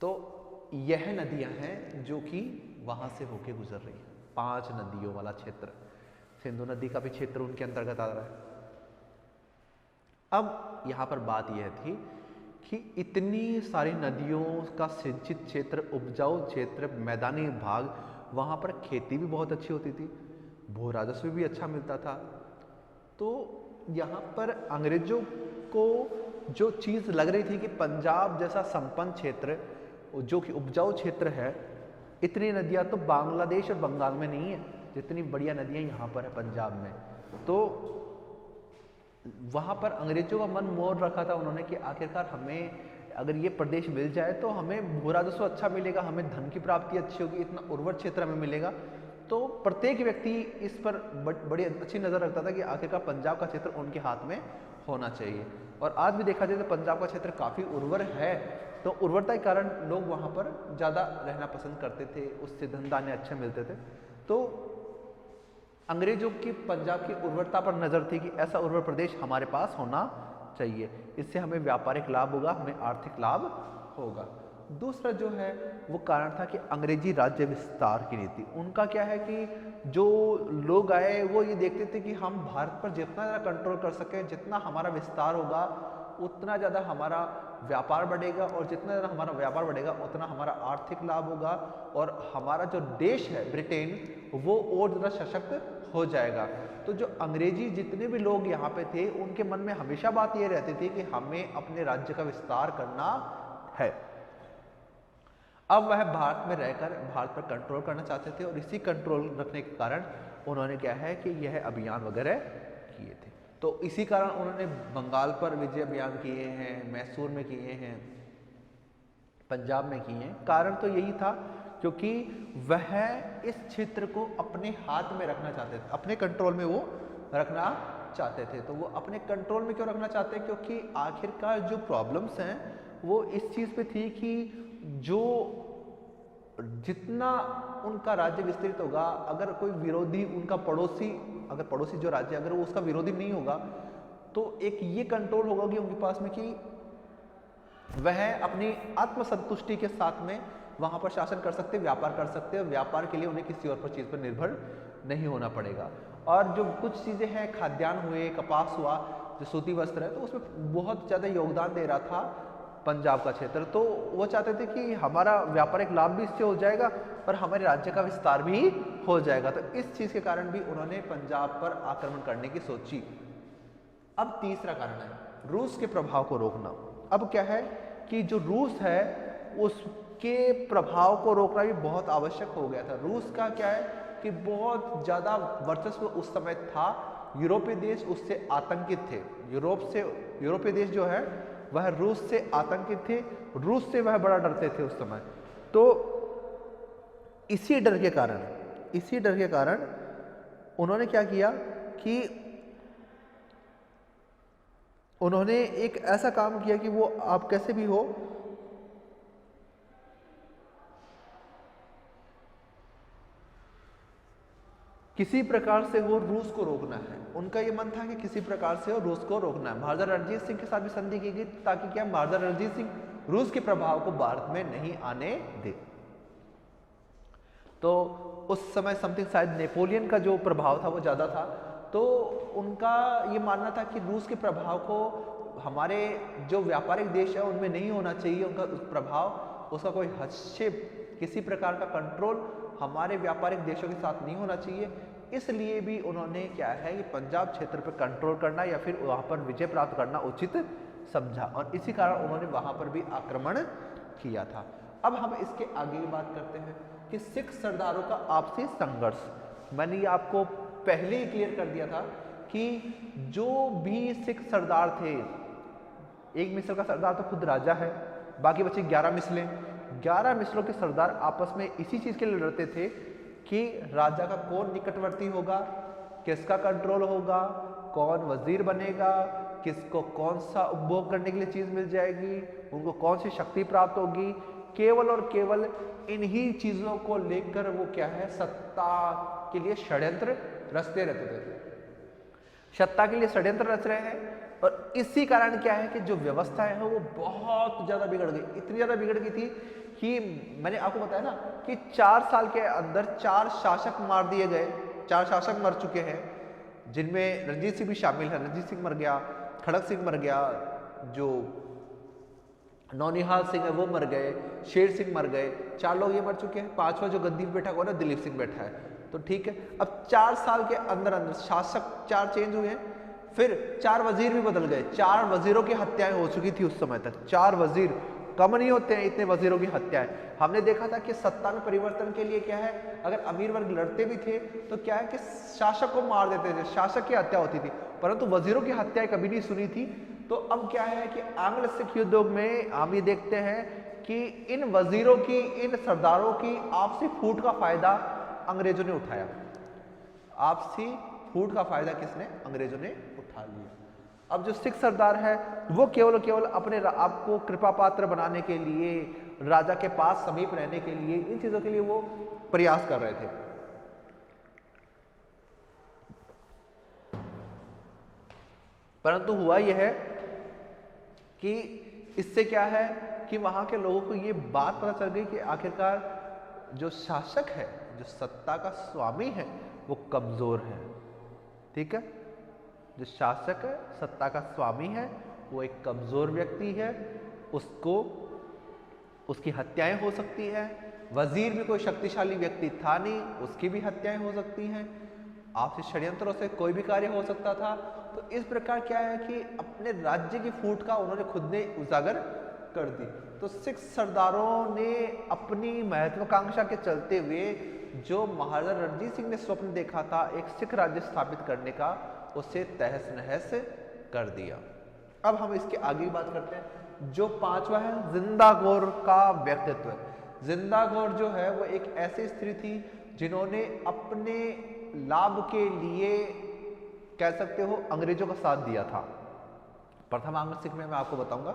तो यह नदियां हैं जो कि वहां से होके गुजर रही है। 5 नदियों वाला क्षेत्र, सिंधु नदी का भी क्षेत्र उनके अंतर्गत आ रहा है। अब यहां पर बात यह थी कि इतनी सारी नदियों का सिंचित क्षेत्र, उपजाऊ क्षेत्र, मैदानी भाग, वहां पर खेती भी बहुत अच्छी होती थी, भू राजस्व भी अच्छा मिलता था। तो यहाँ पर अंग्रेजों को जो चीज़ लग रही थी कि पंजाब जैसा संपन्न क्षेत्र जो कि उपजाऊ क्षेत्र है, इतनी नदियाँ तो बांग्लादेश और बंगाल में नहीं है जितनी बढ़िया नदियाँ यहाँ पर है पंजाब में। तो वहाँ पर अंग्रेजों का मन मोड़ रखा था उन्होंने कि आखिरकार हमें अगर ये प्रदेश मिल जाए तो हमें भू राजस्व अच्छा मिलेगा, हमें धन की प्राप्ति अच्छी होगी, इतना उर्वर क्षेत्र हमें मिलेगा। तो प्रत्येक व्यक्ति इस पर बड़ी अच्छी नज़र रखता था कि आखिरकार पंजाब का क्षेत्र उनके हाथ में होना चाहिए। और आज भी देखा जाए तो पंजाब का क्षेत्र काफ़ी उर्वर है, तो उर्वरता के कारण लोग वहाँ पर ज़्यादा रहना पसंद करते थे, उससे धन धान्य अच्छे मिलते थे। तो अंग्रेजों की पंजाब की उर्वरता पर नज़र थी कि ऐसा उर्वर प्रदेश हमारे पास होना चाहिए, इससे हमें व्यापारिक लाभ होगा, हमें आर्थिक लाभ होगा। दूसरा जो है वो कारण था कि अंग्रेजी राज्य विस्तार की नीति। उनका क्या है कि जो लोग आए वो ये देखते थे कि हम भारत पर जितना ज़्यादा कंट्रोल कर सकें, जितना हमारा विस्तार होगा उतना ज़्यादा हमारा व्यापार बढ़ेगा, और जितना ज़्यादा हमारा व्यापार बढ़ेगा उतना हमारा आर्थिक लाभ होगा, और हमारा जो देश है ब्रिटेन वो और ज़्यादा सशक्त हो जाएगा। तो जो अंग्रेजी जितने भी लोग यहाँ पे थे उनके मन में हमेशा बात ये रहती थी कि हमें अपने राज्य का विस्तार करना है। अब वह भारत में रहकर भारत पर कंट्रोल करना चाहते थे, और इसी कंट्रोल रखने के कारण उन्होंने क्या है कि यह अभियान वगैरह किए थे। तो इसी कारण उन्होंने बंगाल पर विजय अभियान किए हैं, मैसूर में किए हैं, पंजाब में किए हैं। कारण तो यही था क्योंकि वह इस क्षेत्र को अपने हाथ में रखना चाहते थे, अपने कंट्रोल में वो रखना चाहते थे। तो वो अपने कंट्रोल में क्यों रखना चाहते हैं? क्योंकि आखिरकार जो प्रॉब्लम्स हैं वो इस चीज़ पे थी कि जो जितना उनका राज्य विस्तृत होगा, अगर कोई विरोधी उनका पड़ोसी, अगर पड़ोसी जो राज्य अगर वो उसका विरोधी नहीं होगा, तो एक ये कंट्रोल होगा कि उनके पास में कि वह अपनी आत्मसंतुष्टि के साथ में वहाँ पर शासन कर सकते, व्यापार कर सकते, और व्यापार के लिए उन्हें किसी और पर चीज़ पर निर्भर नहीं होना पड़ेगा। और जो कुछ चीज़ें हैं, खाद्यान्न हुए, कपास हुआ, जो सूती वस्त्र है, तो उसमें बहुत ज़्यादा योगदान दे रहा था पंजाब का क्षेत्र। तो वो चाहते थे कि हमारा व्यापारिक लाभ भी इससे हो जाएगा और हमारे राज्य का विस्तार भी हो जाएगा। तो इस चीज़ के कारण भी उन्होंने पंजाब पर आक्रमण करने की सोची। अब तीसरा कारण है रूस के प्रभाव को रोकना। अब क्या है कि जो रूस है उसके प्रभाव को रोकना भी बहुत आवश्यक हो गया था। रूस का क्या है कि बहुत ज़्यादा वर्चस्व उस समय था, यूरोपीय देश उससे आतंकित थे। यूरोपीय देश जो है वह रूस से आतंकित थे, रूस से वह बड़ा डरते थे उस समय। तो इसी डर के कारण उन्होंने क्या किया कि उन्होंने एक ऐसा काम किया कि वो आप कैसे भी हो किसी प्रकार से वो रूस को रोकना है। उनका ये मन था कि किसी प्रकार से वो रूस को रोकना है। महाराजा रणजीत सिंह के साथ भी संधि की गई ताकि क्या महाराजा रणजीत सिंह रूस के प्रभाव को भारत में नहीं आने दे। तो उस समय समथिंग शायद नेपोलियन का जो प्रभाव था वो ज़्यादा था, तो उनका ये मानना था कि रूस के प्रभाव को हमारे जो व्यापारिक देश है उनमें नहीं होना चाहिए, उनका प्रभाव, उसका कोई हस्तक्षेप, किसी प्रकार का कंट्रोल हमारे व्यापारिक देशों के साथ नहीं होना चाहिए। इसलिए भी उन्होंने क्या है कि पंजाब क्षेत्र पर कंट्रोल करना या फिर वहाँ पर विजय प्राप्त करना उचित समझा, और इसी कारण उन्होंने वहाँ पर भी आक्रमण किया था। अब हम इसके आगे की बात करते हैं कि सिख सरदारों का आपसी संघर्ष। मैंने ये आपको पहले ही क्लियर कर दिया था कि जो भी सिख सरदार थे, एक मिसल का सरदार तो खुद राजा है, बाकी बचे 11 मिसलें। 11 मिसलों के सरदार आपस में इसी चीज़ के लिए लड़ते थे कि राजा का कौन निकटवर्ती होगा, किसका कंट्रोल होगा, कौन वजीर बनेगा, किसको कौन सा उपभोग करने के लिए चीज़ मिल जाएगी, उनको कौन सी शक्ति प्राप्त होगी। केवल और केवल इन्हीं चीज़ों को लेकर वो क्या है सत्ता के लिए षड्यंत्र रचते रहते थे। सत्ता के लिए षड्यंत्र रच रहे हैं। और इसी कारण क्या है कि जो व्यवस्था है वो बहुत ज्यादा बिगड़ गई, इतनी ज्यादा बिगड़ गई थी कि मैंने आपको बताया ना कि 4 साल के अंदर 4 शासक मार दिए गए, 4 शासक मर चुके हैं, जिनमें रणजीत सिंह भी शामिल है। रणजीत सिंह मर गया, खड़क सिंह मर गया, जो नौनिहाल सिंह है वो मर गए, शेर सिंह मर गए, 4 लोग ये मर चुके हैं। 5वां जो गद्दी पे बैठा हुआ ना दिलीप सिंह बैठा है। तो ठीक है, अब 4 साल के अंदर अंदर शासक 4 चेंज हुए हैं, फिर 4 वजीर भी बदल गए। 4 वजीरों की हत्याएं हो चुकी थी उस समय तक। 4 वजीर कम नहीं होते हैं इतने वजीरों की हत्याएं। हमने देखा था कि सत्ता में परिवर्तन के लिए क्या है, अगर अमीर वर्ग लड़ते भी थे तो क्या है कि शासक को मार देते थे, शासक की हत्या होती थी, परंतु वजीरों की हत्याएं कभी नहीं सुनी थी। तो अब क्या है कि आंग्ल सिख युद्धों में हम ये देखते हैं कि इन वजीरों की, इन सरदारों की आपसी फूट का फायदा अंग्रेजों ने उठाया। आपसी फूट का फायदा किसने? अंग्रेजों ने उठा लिया। अब जो सिख सरदार है वो केवल अपने आपको कृपा पात्र बनाने के लिए, राजा के पास समीप रहने के लिए, इन चीजों के लिए वो प्रयास कर रहे थे। परंतु हुआ यह है कि इससे क्या है कि वहां के लोगों को ये बात पता चल गई कि आखिरकार जो शासक है, जो सत्ता का स्वामी है, वो कमजोर है। ठीक है, जो शासक है, सत्ता का स्वामी है, वो एक कमजोर व्यक्ति है, उसको उसकी हत्याएं हो सकती है। वजीर भी कोई शक्तिशाली व्यक्ति था नहीं, उसकी भी हत्याएं हो सकती हैं। आपसी षड्यंत्रों से कोई भी कार्य हो सकता था। तो इस प्रकार क्या है कि अपने राज्य की फूट का उन्होंने खुद ने उजागर कर दी। तो सिख सरदारों ने अपनी महत्वाकांक्षा के चलते हुए जो महाराजा रणजीत सिंह ने स्वप्न देखा था एक सिख राज्य स्थापित करने का, उसे तहस नहस कर दिया। अब हम इसके आगे की बात करते हैं। जो 5वां है जिंदा कौर का व्यक्तित्व। जिंदा कौर जो है वो एक ऐसी स्त्री थी जिन्होंने अपने लाभ के लिए, कह सकते हो, अंग्रेजों का साथ दिया था। प्रथम आंग्ल सिख में मैं आपको बताऊंगा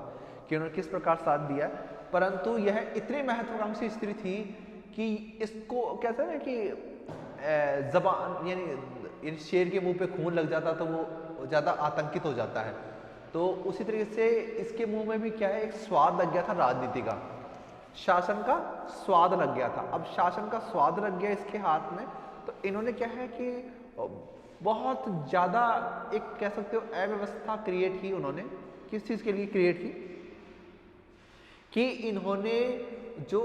कि उन्होंने किस प्रकार साथ दिया, परंतु यह इतनी महत्वाकांक्षी स्त्री थी कि इसको कहते हैं ना कि जबान, यानी शेर के मुंह पे खून लग जाता तो वो ज्यादा आतंकित हो जाता है। तो उसी तरीके से इसके मुंह में भी क्या है, एक स्वाद लग गया था राजनीति का, शासन का स्वाद लग गया था। अब शासन का स्वाद लग गया इसके हाथ में, तो इन्होंने क्या है कि बहुत ज्यादा एक, कह सकते हो, अव्यवस्था क्रिएट की। उन्होंने किस चीज के लिए क्रिएट की कि इन्होंने जो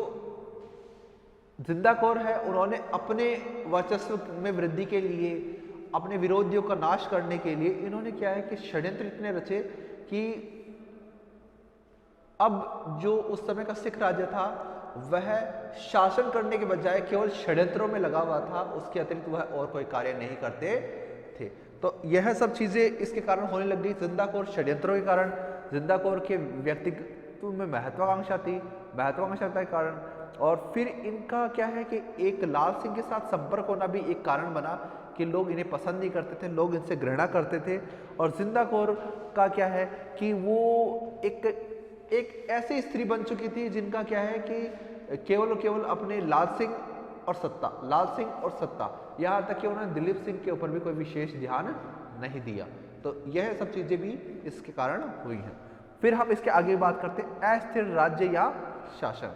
जिंदा कौर है, उन्होंने अपने वर्चस्व में वृद्धि के लिए, अपने विरोधियों का नाश करने के लिए, इन्होंने क्या है कि षड्यंत्र इतने रचे कि अब जो उस समय का सिख राज्य था वह शासन करने के बजाय केवल षड्यंत्रों में लगा हुआ था, उसके अतिरिक्त वह और कोई कार्य नहीं करते थे। तो यह सब चीजें इसके कारण होने लग गई। जिंदा कौर षड्यंत्रों के कारण, जिंदा कौर के व्यक्तित्व में महत्वाकांक्षा थी, महत्वाकांक्षा के कारण, और फिर इनका क्या है कि एक लाल सिंह के साथ संपर्क होना भी एक कारण बना कि लोग इन्हें पसंद नहीं करते थे, लोग इनसे घृणा करते थे। और जिंदा कौर का क्या है कि वो एक ऐसी स्त्री बन चुकी थी जिनका क्या है कि केवल अपने लाल सिंह और सत्ता, यहाँ तक कि उन्होंने दिलीप सिंह के ऊपर भी कोई विशेष ध्यान नहीं दिया। तो यह सब चीजें भी इसके कारण हुई हैं। फिर हम इसके आगे बात करते हैं अस्थिर राज्य या शासन।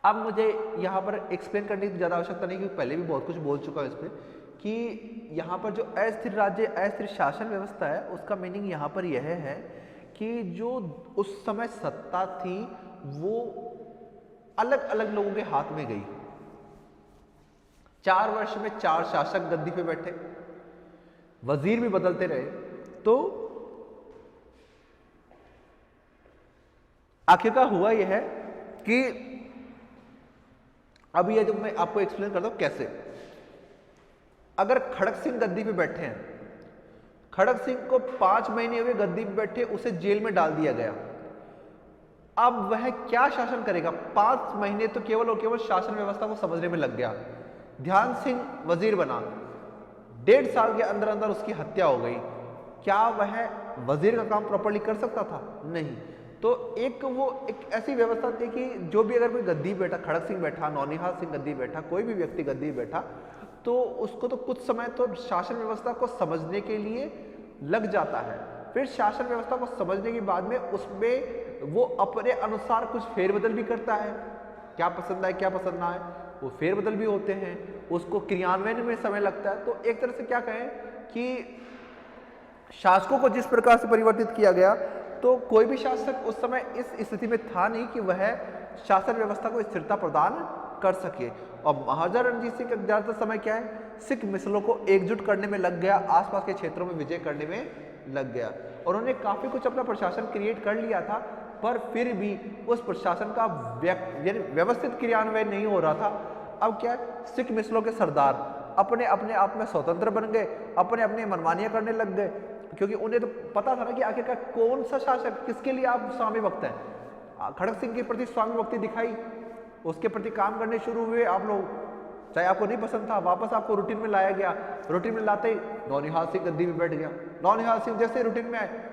अब मुझे यहाँ पर एक्सप्लेन करने की ज़्यादा आवश्यकता नहीं, क्योंकि पहले भी बहुत कुछ बोल चुका हूँ इस पर, कि यहाँ पर जो अस्थिर राज्य, अस्थिर शासन व्यवस्था है, उसका मीनिंग यहाँ पर यह है कि जो उस समय सत्ता थी वो अलग अलग लोगों के हाथ में गई। 4 वर्ष में 4 शासक गद्दी पे बैठे, वजीर भी बदलते रहे। तो आखिरकार हुआ यह है कि अब यह जो मैं आपको एक्सप्लेन करता हूं कैसे। अगर खड़क सिंह गद्दी पे बैठे हैं, खड़क सिंह को 5 महीने हुए गद्दी पे बैठे, उसे जेल में डाल दिया गया। अब वह क्या शासन करेगा? 5 महीने तो केवल और केवल शासन व्यवस्था को समझने में लग गया। ध्यान सिंह वजीर बना, 1.5 साल के अंदर अंदर उसकी हत्या हो गई। क्या वह वजीर का काम प्रॉपर्ली कर सकता था? नहीं। तो एक ऐसी व्यवस्था थी कि जो भी अगर कोई गद्दी बैठा, खड़क सिंह बैठा, नौनिहाल सिंह गद्दी बैठा, कोई भी व्यक्ति गद्दी बैठा, तो उसको तो कुछ समय तो शासन व्यवस्था को समझने के लिए लग जाता है। फिर शासन व्यवस्था को समझने के बाद में उसमें वो अपने अनुसार कुछ फेरबदल भी करता है, क्या पसंद आए क्या पसंद ना आए वो फेरबदल भी होते हैं, उसको क्रियान्वयन में समय लगता है। तो एक तरह से क्या कहें कि शासकों को जिस प्रकार से परिवर्तित किया गया, तो कोई भी शासक उस समय इस स्थिति में था नहीं कि वह शासन व्यवस्था को स्थिरता प्रदान कर सके। और महाराजा रणजीत सिंह का ज्यादातर समय क्या है, सिख मिसलों को एकजुट करने में लग गया, आसपास के क्षेत्रों में विजय करने में लग गया। और उन्होंने काफी कुछ अपना प्रशासन क्रिएट कर लिया था, पर फिर भी उस प्रशासन का व्यवस्थित क्रियान्वयन नहीं हो रहा था। अब क्या है, सिख मिसलों के सरदार अपने अपने आप में स्वतंत्र बन गए, अपने अपने मनमानियां करने लग गए, क्योंकि उन्हें तो पता था ना कि आखिरकार कौन सा शासक किसके लिए आप स्वामी भक्त हैं। खड़ग सिंह के प्रति स्वामी भक्ति दिखाई, उसके प्रति काम करने शुरू हुए आप लोग, चाहे आपको नहीं पसंद था, वापस आपको रूटीन में लाया गया। रूटीन में लाते ही नौनिहाल सिंह गद्दी में बैठ गया, नौनिहाल सिंह जैसे रूटीन में आए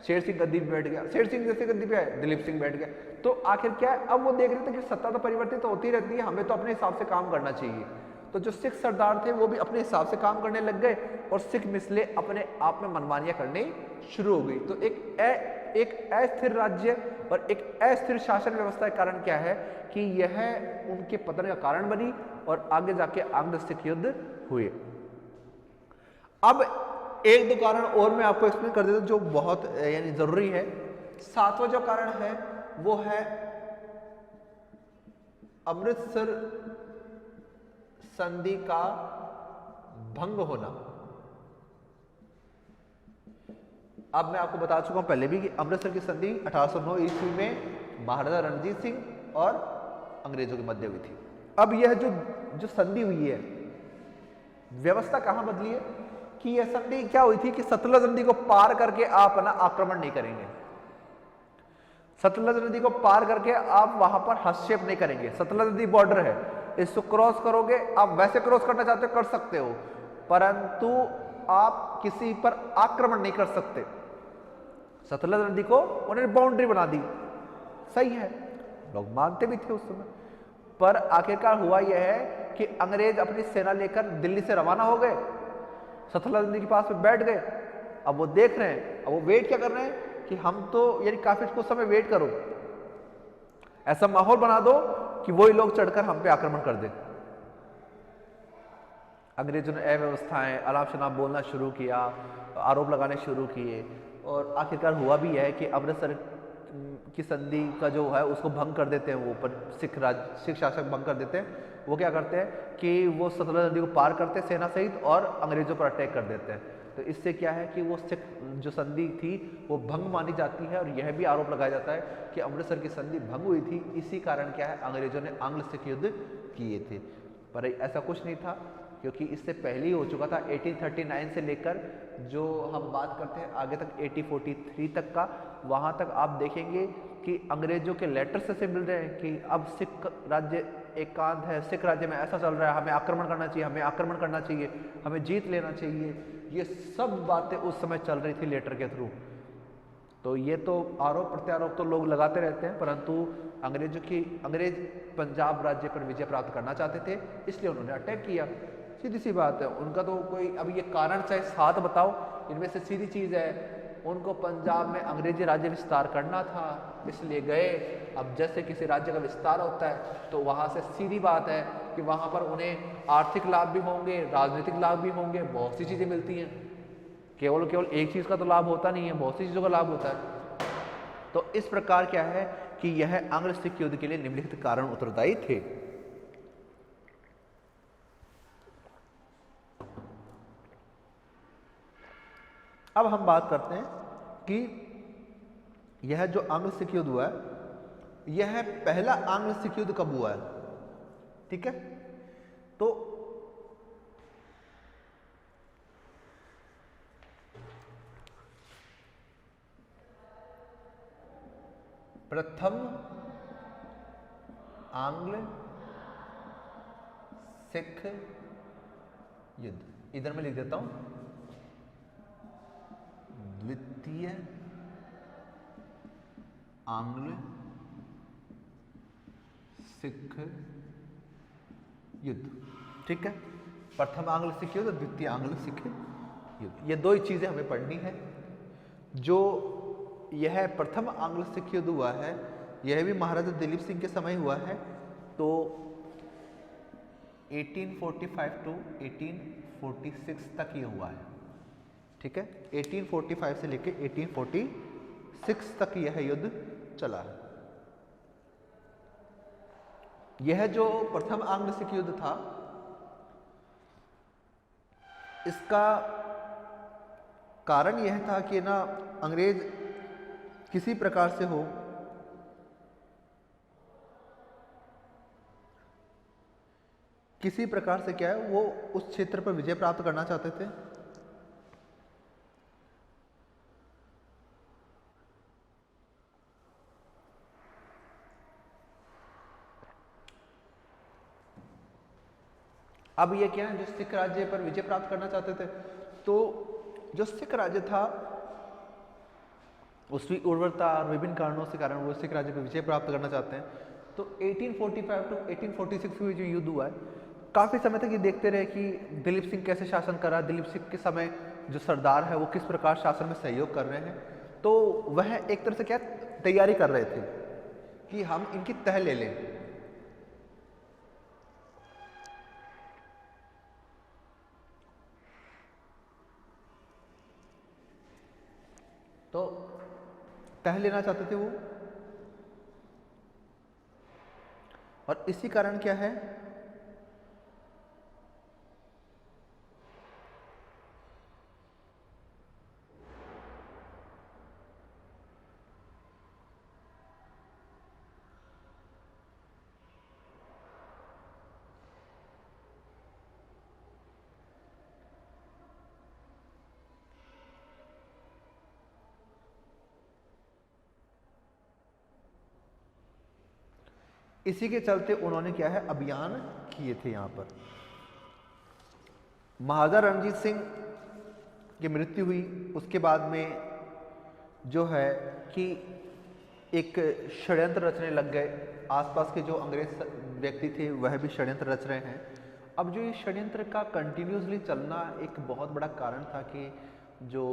शेर सिंह गद्दी पे बैठ गया, शेर सिंह जैसे गद्दी पे आए दिलीप सिंह बैठ गया। तो आखिर क्या है, अब वो देख रहे थे कि सत्ता तो परिवर्तित तो होती रहती है, हमें तो अपने हिसाब से काम करना चाहिए। तो जो सिख सरदार थे वो भी अपने हिसाब से काम करने लग गए और सिख मिसले अपने आप में मनमानियां करने शुरू हो गई। तो एक अस्थिर राज्य और एक अस्थिर शासन व्यवस्था के कारण क्या है कि यह उनके पतन का कारण बनी और आगे जाके आंग्ल सिख युद्ध हुए। अब एक दो कारण और मैं आपको एक्सप्लेन कर देता हूं जो बहुत यानी जरूरी है। सातवां जो कारण है वो है अमृतसर संधि का भंग होना। अब मैं आपको बता चुका हूं पहले भी कि अमृतसर की संधि 1809 ईस्वी में महाराजा रणजीत सिंह और अंग्रेजों के मध्य हुई थी। अब यह जो संधि हुई है, व्यवस्था कहां बदली है कि यह संधि क्या हुई थी कि सतलज नदी को पार करके आप ना आक्रमण नहीं करेंगे, सतलज नदी को पार करके आप वहां पर हस्तक्षेप नहीं करेंगे। सतलज नदी बॉर्डर है, इसको क्रॉस करोगे, आप वैसे क्रॉस करना चाहते हो कर सकते हो, परंतु आप किसी पर आक्रमण नहीं कर सकते। सतलज नदी को उन्होंने बाउंड्री बना दी, सही है, लोग मानते भी थे उस समय। पर आखिरकार हुआ यह है कि अंग्रेज अपनी सेना लेकर दिल्ली से रवाना हो गए, सतलज नदी के पास में बैठ गए। अब वो देख रहे हैं, अब वो वेट क्या कर रहे हैं कि हम तो यानी काफी कुछ समय वेट करो, ऐसा माहौल बना दो कि वही लोग चढ़कर हम पे आक्रमण कर दें। अंग्रेजों ने अव्यवस्थाएं, अलाप शनाप बोलना शुरू किया, आरोप लगाने शुरू किए और आखिरकार हुआ भी है कि अमृतसर की संधि का जो है उसको भंग कर देते हैं। वो पर सिख शासक भंग कर देते हैं। वो क्या करते हैं कि वो सतलज नदी को पार करते हैं सेना सहित और अंग्रेजों पर अटैक कर देते हैं। तो इससे क्या है कि वो सिख जो संधि थी वो भंग मानी जाती है और यह भी आरोप लगाया जाता है कि अमृतसर की संधि भंग हुई थी, इसी कारण क्या है अंग्रेजों ने आंग्ल सिख युद्ध किए थे। पर ऐसा कुछ नहीं था, क्योंकि इससे पहले ही हो चुका था। 1839 से लेकर जो हम बात करते हैं आगे तक 1843 तक का, वहाँ तक आप देखेंगे कि अंग्रेजों के लेटर्स से मिल रहे हैं कि अब सिख राज्य एकांत है, सिख राज्य में ऐसा चल रहा है, हमें आक्रमण करना चाहिए, हमें आक्रमण करना चाहिए, हमें जीत लेना चाहिए। ये सब बातें उस समय चल रही थी लेटर के थ्रू। तो ये तो आरोप प्रत्यारोप तो लोग लगाते रहते हैं, परंतु अंग्रेज पंजाब राज्य पर विजय प्राप्त करना चाहते थे, इसलिए उन्होंने अटैक किया। सीधी सी बात है, उनका तो कोई अब ये कारण चाहे 7 बताओ, इनमें से सीधी चीज है उनको पंजाब में अंग्रेजी राज्य विस्तार करना था, इसलिए गए। अब जैसे किसी राज्य का विस्तार होता है तो वहां से सीधी बात है कि वहां पर उन्हें आर्थिक लाभ भी होंगे, राजनीतिक लाभ भी होंगे, बहुत सी चीजें मिलती हैं। केवल एक चीज का तो लाभ होता नहीं है, बहुत सी चीजों का लाभ होता है। तो इस प्रकार क्या है कि यह आंग्ल सिख युद्ध के लिए निम्नलिखित कारण उत्तरदायी थे। अब हम बात करते हैं कि यह जो आंग्ल सिख युद्ध हुआ है, यह पहला आंग्ल सिख युद्ध कब हुआ है, ठीक है। तो प्रथम आंग्ल सिख युद्ध, इधर मैं लिख देता हूं, द्वितीय आंग्ल सिख युद्ध, ठीक है। प्रथम आंग्ल सिख युद्ध, द्वितीय आंग्ल सिख युद्ध, ये दो ही चीजें हमें पढ़नी है। जो यह प्रथम आंग्ल सिख युद्ध हुआ है, यह भी महाराजा दिलीप सिंह के समय हुआ है। तो 1845 टू 1846 तक ये हुआ है, ठीक है। 1845 से लेके 1846 तक यह युद्ध चला है। यह जो प्रथम आंग्ल सिख युद्ध था, इसका कारण यह था कि ना अंग्रेज किसी प्रकार से हो किसी प्रकार से क्या है, वो उस क्षेत्र पर विजय प्राप्त करना चाहते थे। अब ये क्या है, जो सिख राज्य पर विजय प्राप्त करना चाहते थे, तो जो सिख राज्य था उसकी उर्वरता और विभिन्न कारणों से कारण वो सिख राज्य पर विजय प्राप्त करना चाहते हैं। तो 1845 टू 1846 में जो युद्ध हुआ है, काफी समय तक ये देखते रहे कि दिलीप सिंह कैसे शासन कर रहा है, दिलीप सिंह के समय जो सरदार है वो किस प्रकार शासन में सहयोग कर रहे हैं। तो वह एक तरह से क्या तैयारी कर रहे थे कि हम इनकी तह ले लें। तो तह लेना चाहते थे वो, और इसी कारण क्या है, इसी के चलते उन्होंने क्या है अभियान किए थे। यहां पर महाराजा रणजीत सिंह की मृत्यु हुई, उसके बाद में जो है कि एक षड्यंत्र रचने लग गए। आसपास के जो अंग्रेज व्यक्ति थे वह भी षड्यंत्र रच रहे हैं। अब जो ये षड्यंत्र का कंटिन्यूसली चलना एक बहुत बड़ा कारण था कि जो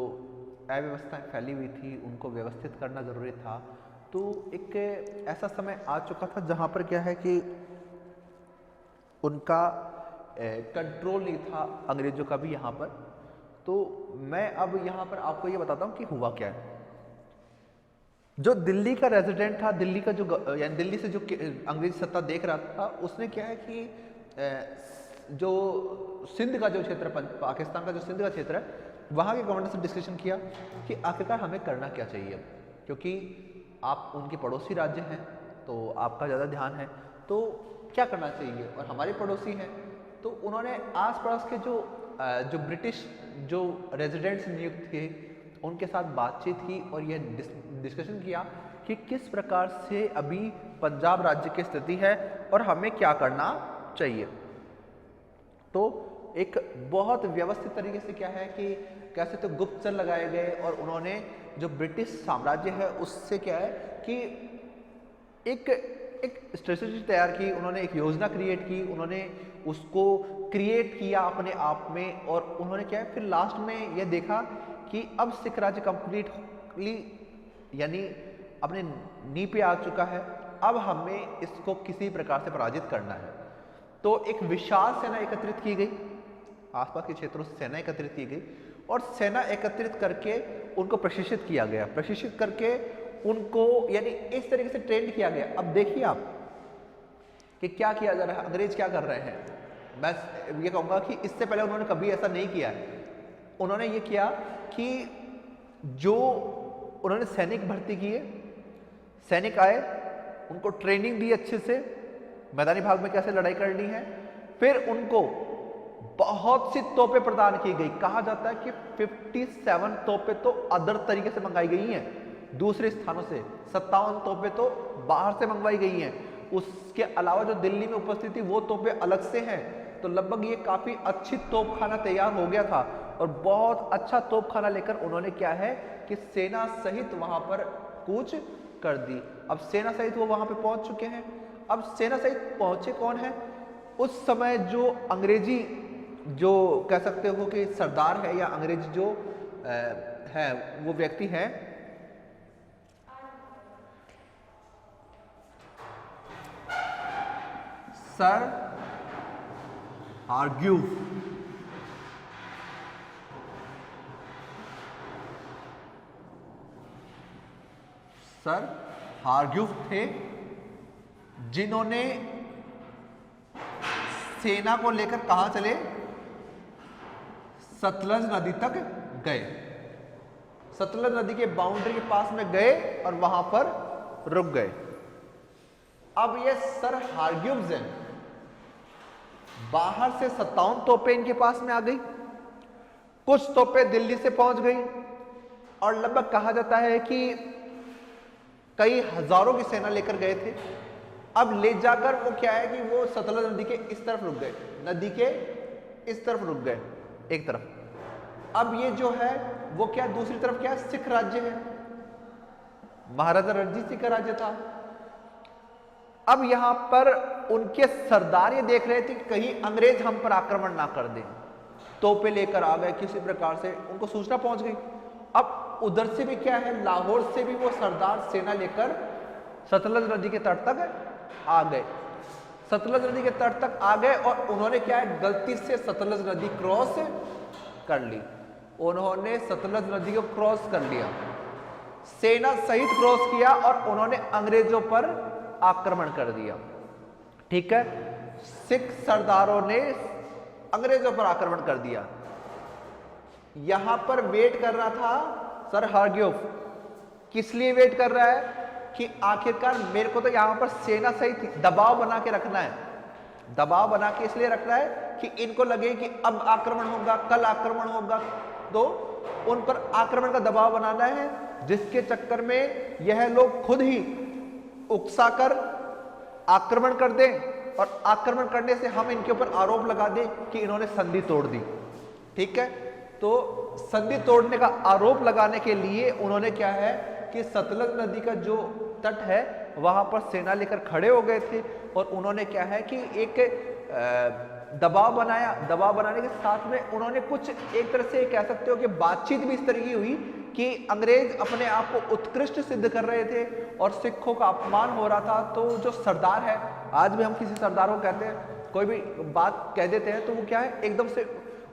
अव्यवस्थाएं फैली हुई थी उनको व्यवस्थित करना जरूरी था। तो एक ऐसा समय आ चुका था जहां पर क्या है कि उनका कंट्रोल नहीं था अंग्रेजों का भी यहाँ पर। तो मैं अब यहाँ पर आपको ये बताता हूँ कि हुआ क्या है। जो दिल्ली का रेजिडेंट था, दिल्ली का जो यानी दिल्ली से जो अंग्रेज सत्ता देख रहा था, उसने क्या है कि जो सिंध का जो क्षेत्र, पाकिस्तान का जो सिंध का क्षेत्र है, वहाँ के गवर्नर से डिस्कशन किया कि आखिरकार हमें करना क्या चाहिए, क्योंकि आप उनके पड़ोसी राज्य हैं तो आपका ज़्यादा ध्यान है, तो क्या करना चाहिए, और हमारे पड़ोसी हैं। तो उन्होंने आस पास के जो ब्रिटिश जो रेजिडेंट्स नियुक्त थे उनके साथ बातचीत की और यह डिस्कशन किया कि किस प्रकार से अभी पंजाब राज्य की स्थिति है और हमें क्या करना चाहिए। तो एक बहुत व्यवस्थित तरीके से क्या है कि कैसे तो गुप्तचर लगाए गए और उन्होंने जो ब्रिटिश साम्राज्य है उससे क्या है कि एक स्ट्रेटेजी तैयार की, उन्होंने एक योजना क्रिएट की, उन्होंने उसको क्रिएट किया अपने आप में, और उन्होंने क्या है फिर लास्ट में यह देखा कि अब सिख राज्य कंप्लीटली यानी अपने नी पे आ चुका है, अब हमें इसको किसी प्रकार से पराजित करना है। तो एक विशाल सेना एकत्रित की गई, आसपास के क्षेत्रों से सेना एकत्रित की गई और सेना एकत्रित करके उनको प्रशिक्षित किया गया, प्रशिक्षित करके उनको यानी इस तरीके से ट्रेन किया गया। अब देखिए आप कि क्या किया जा रहा है, अंग्रेज क्या कर रहे हैं। मैं ये कहूँगा कि इससे पहले उन्होंने कभी ऐसा नहीं किया है। उन्होंने ये किया कि जो उन्होंने सैनिक भर्ती किए, सैनिक आए, उनको ट्रेनिंग दी अच्छे से, मैदानी भाग में कैसे लड़ाई करनी है, फिर उनको बहुत सी तोपें प्रदान की गई। कहा जाता है कि 57 तोपें तो अदर तरीके से मंगाई गई हैं दूसरे स्थानों से, 57 तोपें तो बाहर से मंगवाई गई हैं। उसके अलावा जो दिल्ली में उपस्थित थी वो तोपें अलग से हैं। तो लगभग ये काफी अच्छी तोपखाना तैयार हो गया था और बहुत अच्छा तोपखाना लेकर उन्होंने क्या है कि सेना सहित वहां पर कूच कर दी। अब सेना सहित वो वहां पे पहुंच चुके हैं। अब सेना सहित पहुंचे कौन है, उस समय जो अंग्रेजी जो कह सकते हो कि सरदार है या अंग्रेज जो है वो व्यक्ति है सर हारग्यूव। सर हारग्यूव थे जिन्होंने सेना को लेकर कहां चले, सतलज नदी तक गए। सतलज नदी के बाउंड्री के पास में गए और वहां पर रुक गए। अब ये सर हारग्यूव्स हैं, बाहर से 57 तोपें इनके पास में आ गई, कुछ तोपें दिल्ली से पहुंच गई और लगभग कहा जाता है कि कई हजारों की सेना लेकर गए थे। अब ले जाकर वो क्या है कि वो सतलज नदी के इस तरफ रुक गए, नदी के इस तरफ रुक गए एक तरफ। अब ये जो है वो क्या दूसरी तरफ क्या सिख राज्य है, महाराजा रणजीत सिंह का राज्य था। अब यहां पर उनके सरदार ये देख रहे थे कि कहीं अंग्रेज हम पर आक्रमण ना कर दें, तोपे लेकर आ गए, किसी प्रकार से उनको सूचना पहुंच गई। अब उधर से भी क्या है, लाहौर से भी वो सरदार सेना लेकर सतलज नदी के तट तक आ गए। सतलज नदी के तट तक आ गए और उन्होंने क्या है गलती से सतलज नदी क्रॉस कर ली। उन्होंने सतलज नदी को क्रॉस कर लिया, सेना सहित क्रॉस किया और उन्होंने अंग्रेजों पर आक्रमण कर दिया। ठीक है, सिख सरदारों ने अंग्रेजों पर आक्रमण कर दिया। यहां पर वेट कर रहा था सर हारग्यूव, किस लिए वेट कर रहा है कि आखिरकार मेरे को तो यहां पर सेना सहित दबाव बना के रखना है। दबाव बना के इसलिए रख रहा है कि इनको लगे कि अब आक्रमण होगा, कल आक्रमण होगा, तो उन पर आक्रमण का दबाव बनाना है, जिसके चक्कर में यह लोग खुद ही उकसाकर आक्रमण कर दें और आक्रमण करने से हम इनके ऊपर आरोप लगा दें कि इन्होंने संधि तोड़ दी। ठीक है, तो संधि तोड़ने का आरोप लगाने के लिए उन्होंने क्या है कि सतलज नदी का जो तट है वहां पर सेना लेकर खड़े हो गए थे और उन्होंने क्या है कि एक दबाव बनाया। दबाव बनाने के साथ में उन्होंने कुछ एक तरह से कह सकते हो कि बातचीत भी इस तरह की हुई कि अंग्रेज अपने आप को उत्कृष्ट सिद्ध कर रहे थे और सिखों का अपमान हो रहा था। तो जो सरदार है, आज भी हम किसी सरदार को कहते हैं, कोई भी बात कह देते हैं तो वो क्या है एकदम से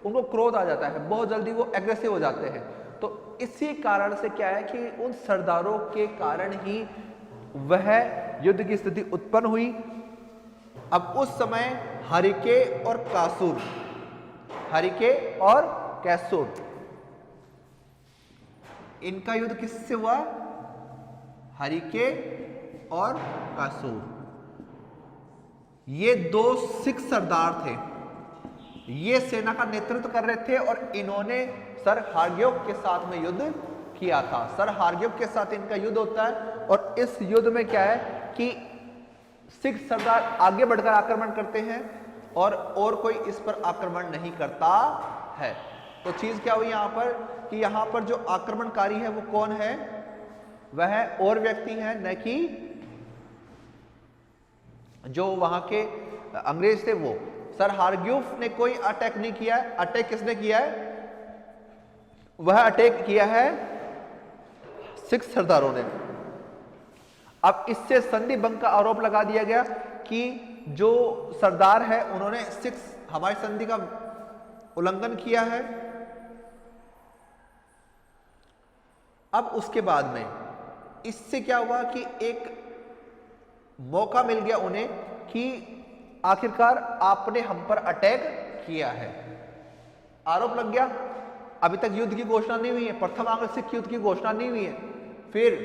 उनको क्रोध आ जाता है, बहुत जल्दी वो एग्रेसिव हो जाते हैं। तो इसी कारण से क्या है कि उन सरदारों के कारण ही वह युद्ध की स्थिति उत्पन्न हुई। अब उस समय हरिके और कासूर, हरिके और कैसूर, इनका युद्ध किससे हुआ? हरिके और कासूर। ये दो सिख सरदार थे, ये सेना का नेतृत्व कर रहे थे और इन्होंने सर हारग्यूव के साथ में युद्ध किया था। सर हारग्यूव के साथ इनका युद्ध होता है और इस युद्ध में क्या है कि सिख सरदार आगे बढ़कर आक्रमण करते हैं और कोई इस पर आक्रमण नहीं करता है। तो चीज क्या हुई यहां पर कि यहां पर जो आक्रमणकारी है वो कौन है? वह और व्यक्ति है, न कि जो वहां के अंग्रेज थे वो। सर हारग्यूव ने कोई अटैक नहीं किया है। अटैक किसने किया है? वह अटैक किया है सिख सरदारों ने। अब इससे संधि भंग का आरोप लगा दिया गया कि जो सरदार है उन्होंने हमारी संधि का उल्लंघन किया है। अब उसके बाद में इससे क्या हुआ कि एक मौका मिल गया उन्हें कि आखिरकार आपने हम पर अटैक किया है, आरोप लग गया। अभी तक युद्ध की घोषणा नहीं हुई है, प्रथम आंग्ल सिख युद्ध की घोषणा नहीं हुई है। फिर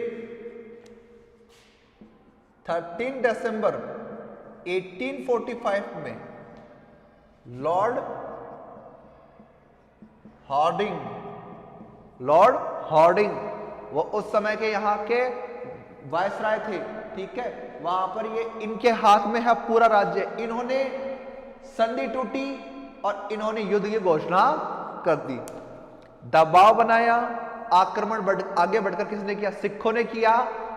13 दिसंबर 1845 में लॉर्ड हार्डिंग वो उस समय के यहाँ के वायसराय थे। ठीक है, वहां पर ये इनके हाथ में है पूरा राज्य। इन्होंने संधि टूटी और इन्होंने युद्ध की घोषणा कर दी। दबाव बनाया, आक्रमण आगे बढ़कर किसने किया? सिखों ने किया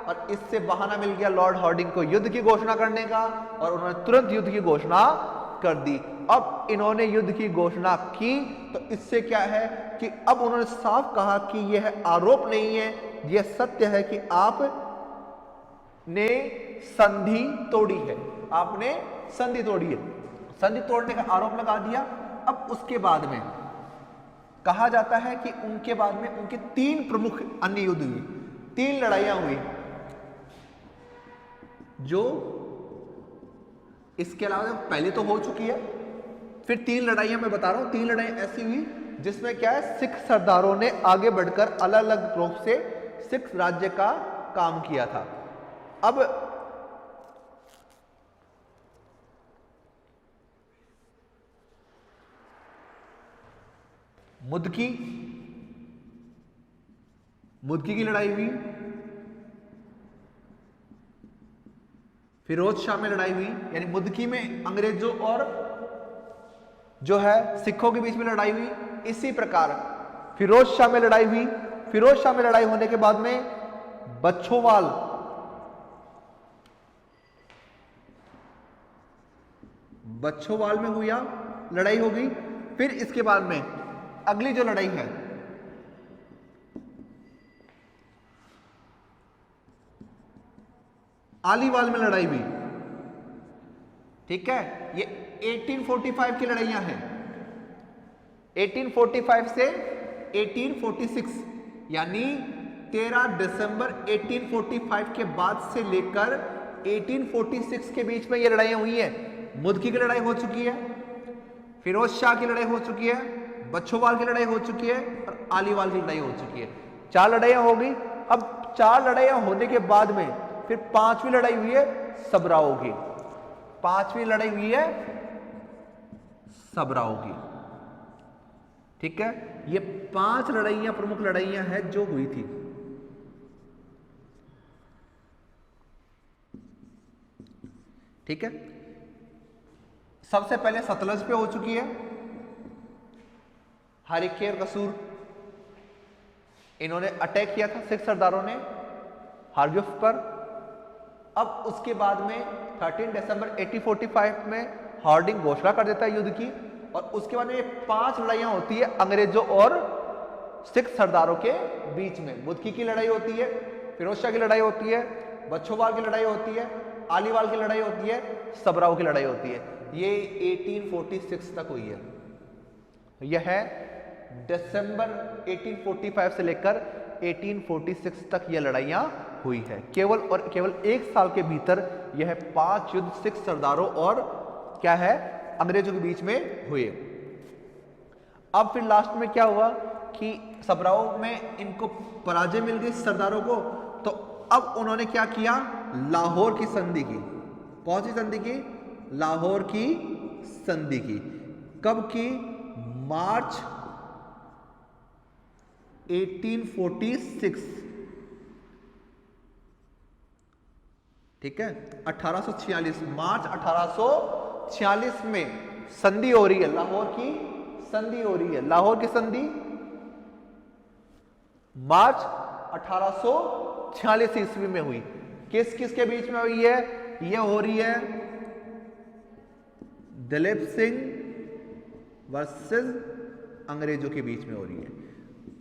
और इससे बहाना मिल गया लॉर्ड हार्डिंग को युद्ध की घोषणा करने का और उन्होंने तुरंत युद्ध की घोषणा कर दी। अब इन्होंने युद्ध की घोषणा की, तो इससे क्या है कि अब उन्होंने साफ कहा कि यह आरोप नहीं है, यह सत्य है कि आपने संधि तोड़ी है, आपने संधि तोड़ी है। संधि तोड़ने का आरोप लगा दिया। अब उसके बाद में कहा जाता है कि उनके बाद में उनके 3 प्रमुख अन्य युद्ध हुए, 3 लड़ाइयां हुई, जो इसके अलावा पहले तो हो चुकी है, फिर 3 लड़ाइयां मैं बता रहा हूं। 3 लड़ाई ऐसी हुई जिसमें क्या है, सिख सरदारों ने आगे बढ़कर अलग अलग रूप से सिख राज्य का काम किया था। अब मुदकी की लड़ाई हुई, फिरोज शाह में लड़ाई हुई, यानी मुदकी में अंग्रेजों और जो है सिखों के बीच में लड़ाई हुई। इसी प्रकार फिरोज शाह में लड़ाई हुई। फिरोज शाह में लड़ाई होने के बाद में बच्छोवाल में हुआ लड़ाई हो गई। फिर इसके बाद में अगली जो लड़ाई है आलीवाल में लड़ाई हुई, ठीक है। ये 1845 की लड़ाइयां हैं, 1845 से 1846, यानी 13 दिसंबर 1845 के बाद से लेकर 1846 के बीच में ये लड़ाइयां हुई है। मुदकी की लड़ाई हो चुकी है, फिरोज शाह की लड़ाई हो चुकी है, बच्छोवाल की लड़ाई हो चुकी है और आलीवाल की लड़ाई हो चुकी है। 4 लड़ाइयां हो गई। अब 4 लड़ाइयां होने के बाद में फिर 5वीं लड़ाई हुई है सबराओं की। 5वीं लड़ाई हुई है सबराओं की, ठीक है। ये 5 लड़ाइयां प्रमुख लड़ाइयां हैं जो हुई थी। ठीक है, सबसे पहले सतलज पे हो चुकी है, हरिके और कसूर, इन्होंने अटैक किया था सिख सरदारों ने हारगुफ पर। अब उसके बाद में 13 दिसंबर 1845 में हार्डिंग घोषणा कर देता है युद्ध की, और उसके बाद में ये 5 लड़ाइयां होती है अंग्रेजों और सिख सरदारों के बीच में। मुदकी की लड़ाई होती है, फिरोज शाह की लड़ाई होती है, बच्छोवाल की लड़ाई होती है, आलीवाल की लड़ाई होती है, सबराओं की लड़ाई होती है। ये 1846 तक हुई है। यह है दिसंबर 1845 से लेकर 1846 तक यह लड़ाइयां हुई है। केवल और केवल 1 साल के भीतर यह 5 युद्ध सिख सरदारों और क्या है अंग्रेजों के बीच में हुए। अब फिर लास्ट में क्या हुआ कि सबराओं में इनको पराजय मिल गई सरदारों को, तो अब उन्होंने क्या किया, लाहौर की संधि की। कौन सी संधि की? लाहौर की संधि की। कब की? मार्च 1846, ठीक है, 1846, मार्च 1846 में संधि हो रही है, लाहौर की संधि हो रही है। लाहौर की संधि मार्च 1846 ईस्वी में हुई। किस किस के बीच में हुई है? यह हो रही है दिलीप सिंह वर्सेस अंग्रेजों के बीच में हो रही है।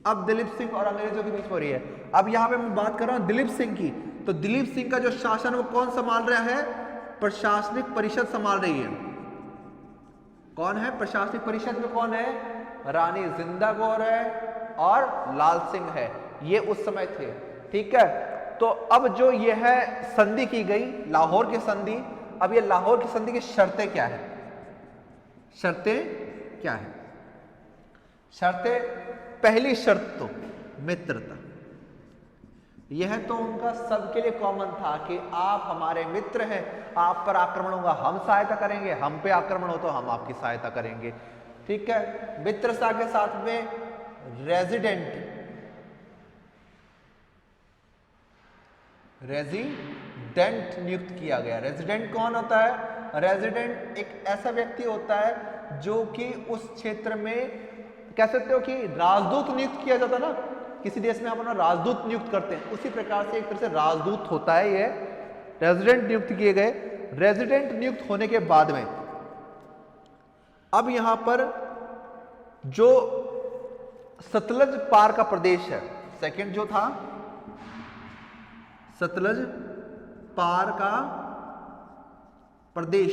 अब दिलीप सिंह और अंग्रेजों के बीच में हो रही है। अब यहां पे मैं बात कर रहा हूं दिलीप सिंह की, तो दिलीप सिंह का जो शासन वो कौन संभाल रहा है? प्रशासनिक परिषद संभाल रही है। कौन है प्रशासनिक परिषद में? कौन है? रानी जिंदा कौर है और लाल सिंह है, ये उस समय थे, ठीक है। तो अब जो ये है संधि की गई, लाहौर की संधि। अब ये लाहौर की संधि की शर्तें क्या है? शर्तें क्या है? शर्तें, पहली शर्त तो मित्रता। यह तो उनका सबके लिए कॉमन था कि आप हमारे मित्र हैं, आप पर आक्रमण होगा हम सहायता करेंगे, हम पे आक्रमण हो तो हम आपकी सहायता करेंगे, ठीक है। मित्रता के साथ में रेजिडेंट नियुक्त किया गया। रेजिडेंट कौन होता है? रेजिडेंट एक ऐसा व्यक्ति होता है जो कि उस क्षेत्र में, कह सकते हो कि राजदूत नियुक्त किया जाता ना, किसी देश में आप अपना राजदूत नियुक्त करते हैं, उसी प्रकार से एक तरह से राजदूत होता है ये। रेजिडेंट नियुक्त किए गए। रेजिडेंट नियुक्त होने के बाद में अब यहां पर जो सतलज पार का प्रदेश है, सेकंड जो था सतलज पार का प्रदेश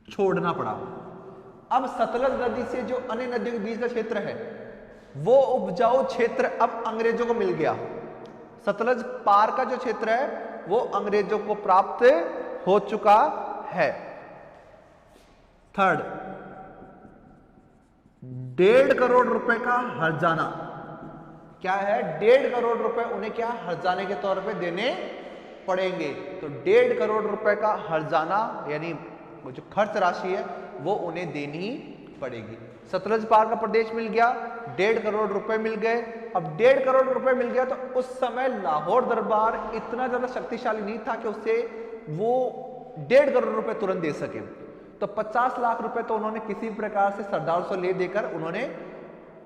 छोड़ना पड़ा। अब सतलज नदी से जो अन्य नदियों के बीच का क्षेत्र है वो उपजाऊ क्षेत्र अब अंग्रेजों को मिल गया। सतलज पार का जो क्षेत्र है वो अंग्रेजों को प्राप्त हो चुका है। थर्ड, 1.5 करोड़ रुपए का हर्जाना। क्या है? 1.5 करोड़ रुपए उन्हें क्या हर्जाने के तौर पे देने पड़ेंगे। तो 1.5 करोड़ रुपए का हर्जाना यानी वो जो खर्च राशि है वो उन्हें देनी पड़ेगी। सतलज पार का प्रदेश मिल गया, 1.5 करोड़ रुपए मिल गए। अब 1.5 करोड़ रुपए मिल गया तो उस समय लाहौर दरबार इतना ज्यादा शक्तिशाली नहीं था कि उससे वो 1.5 करोड़ रुपए तुरंत दे सके। तो 50 लाख रुपए तो उन्होंने किसी प्रकार से सरदार से ले देकर उन्होंने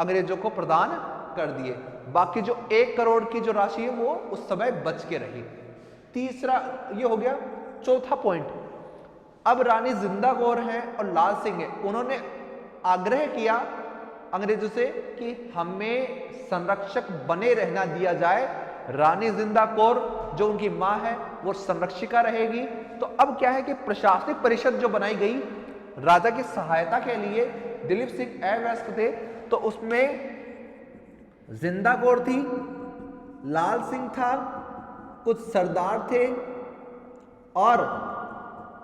अंग्रेजों को प्रदान कर दिए। बाकी जो 1 करोड़ की जो राशि है वो उस समय बच के रही। तीसरा ये हो गया। चौथा पॉइंट, अब रानी जिंदा कौर हैं और लाल सिंह है, उन्होंने आग्रह किया अंग्रेजों से कि हमें संरक्षक बने रहना दिया जाए। रानी जिंदा कौर जो उनकी मां है वो संरक्षिका रहेगी। तो अब क्या है कि प्रशासनिक परिषद जो बनाई गई राजा की सहायता के लिए, दिलीप सिंह अवयस्क थे तो उसमें जिंदा कौर थी, लाल सिंह था, कुछ सरदार थे और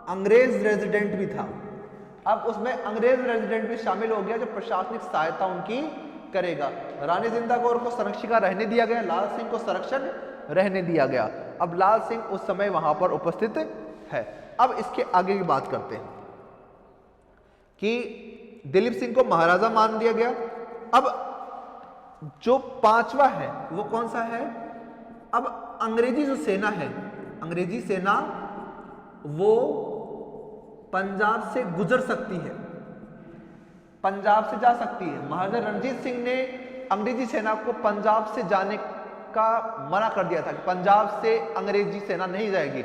अंग्रेज रेजिडेंट भी था। अब उसमें अंग्रेज रेजिडेंट भी शामिल हो गया जो प्रशासनिक सहायता उनकी करेगा। रानी जिंदा कौर को संरक्षिका रहने दिया गया, लाल सिंह को संरक्षक रहने दिया गया। अब लाल सिंह उस समय वहां पर उपस्थित है। अब इसके आगे की बात करते हैं कि दिलीप सिंह को महाराजा मान दिया गया। अब जो पांचवा है वो कौन सा है? अब अंग्रेजी जो सेना है, अंग्रेजी सेना वो पंजाब से गुजर सकती है, पंजाब से जा सकती है। महाराजा रणजीत सिंह ने अंग्रेजी सेना को पंजाब से जाने का मना कर दिया था कि पंजाब से अंग्रेजी सेना नहीं जाएगी,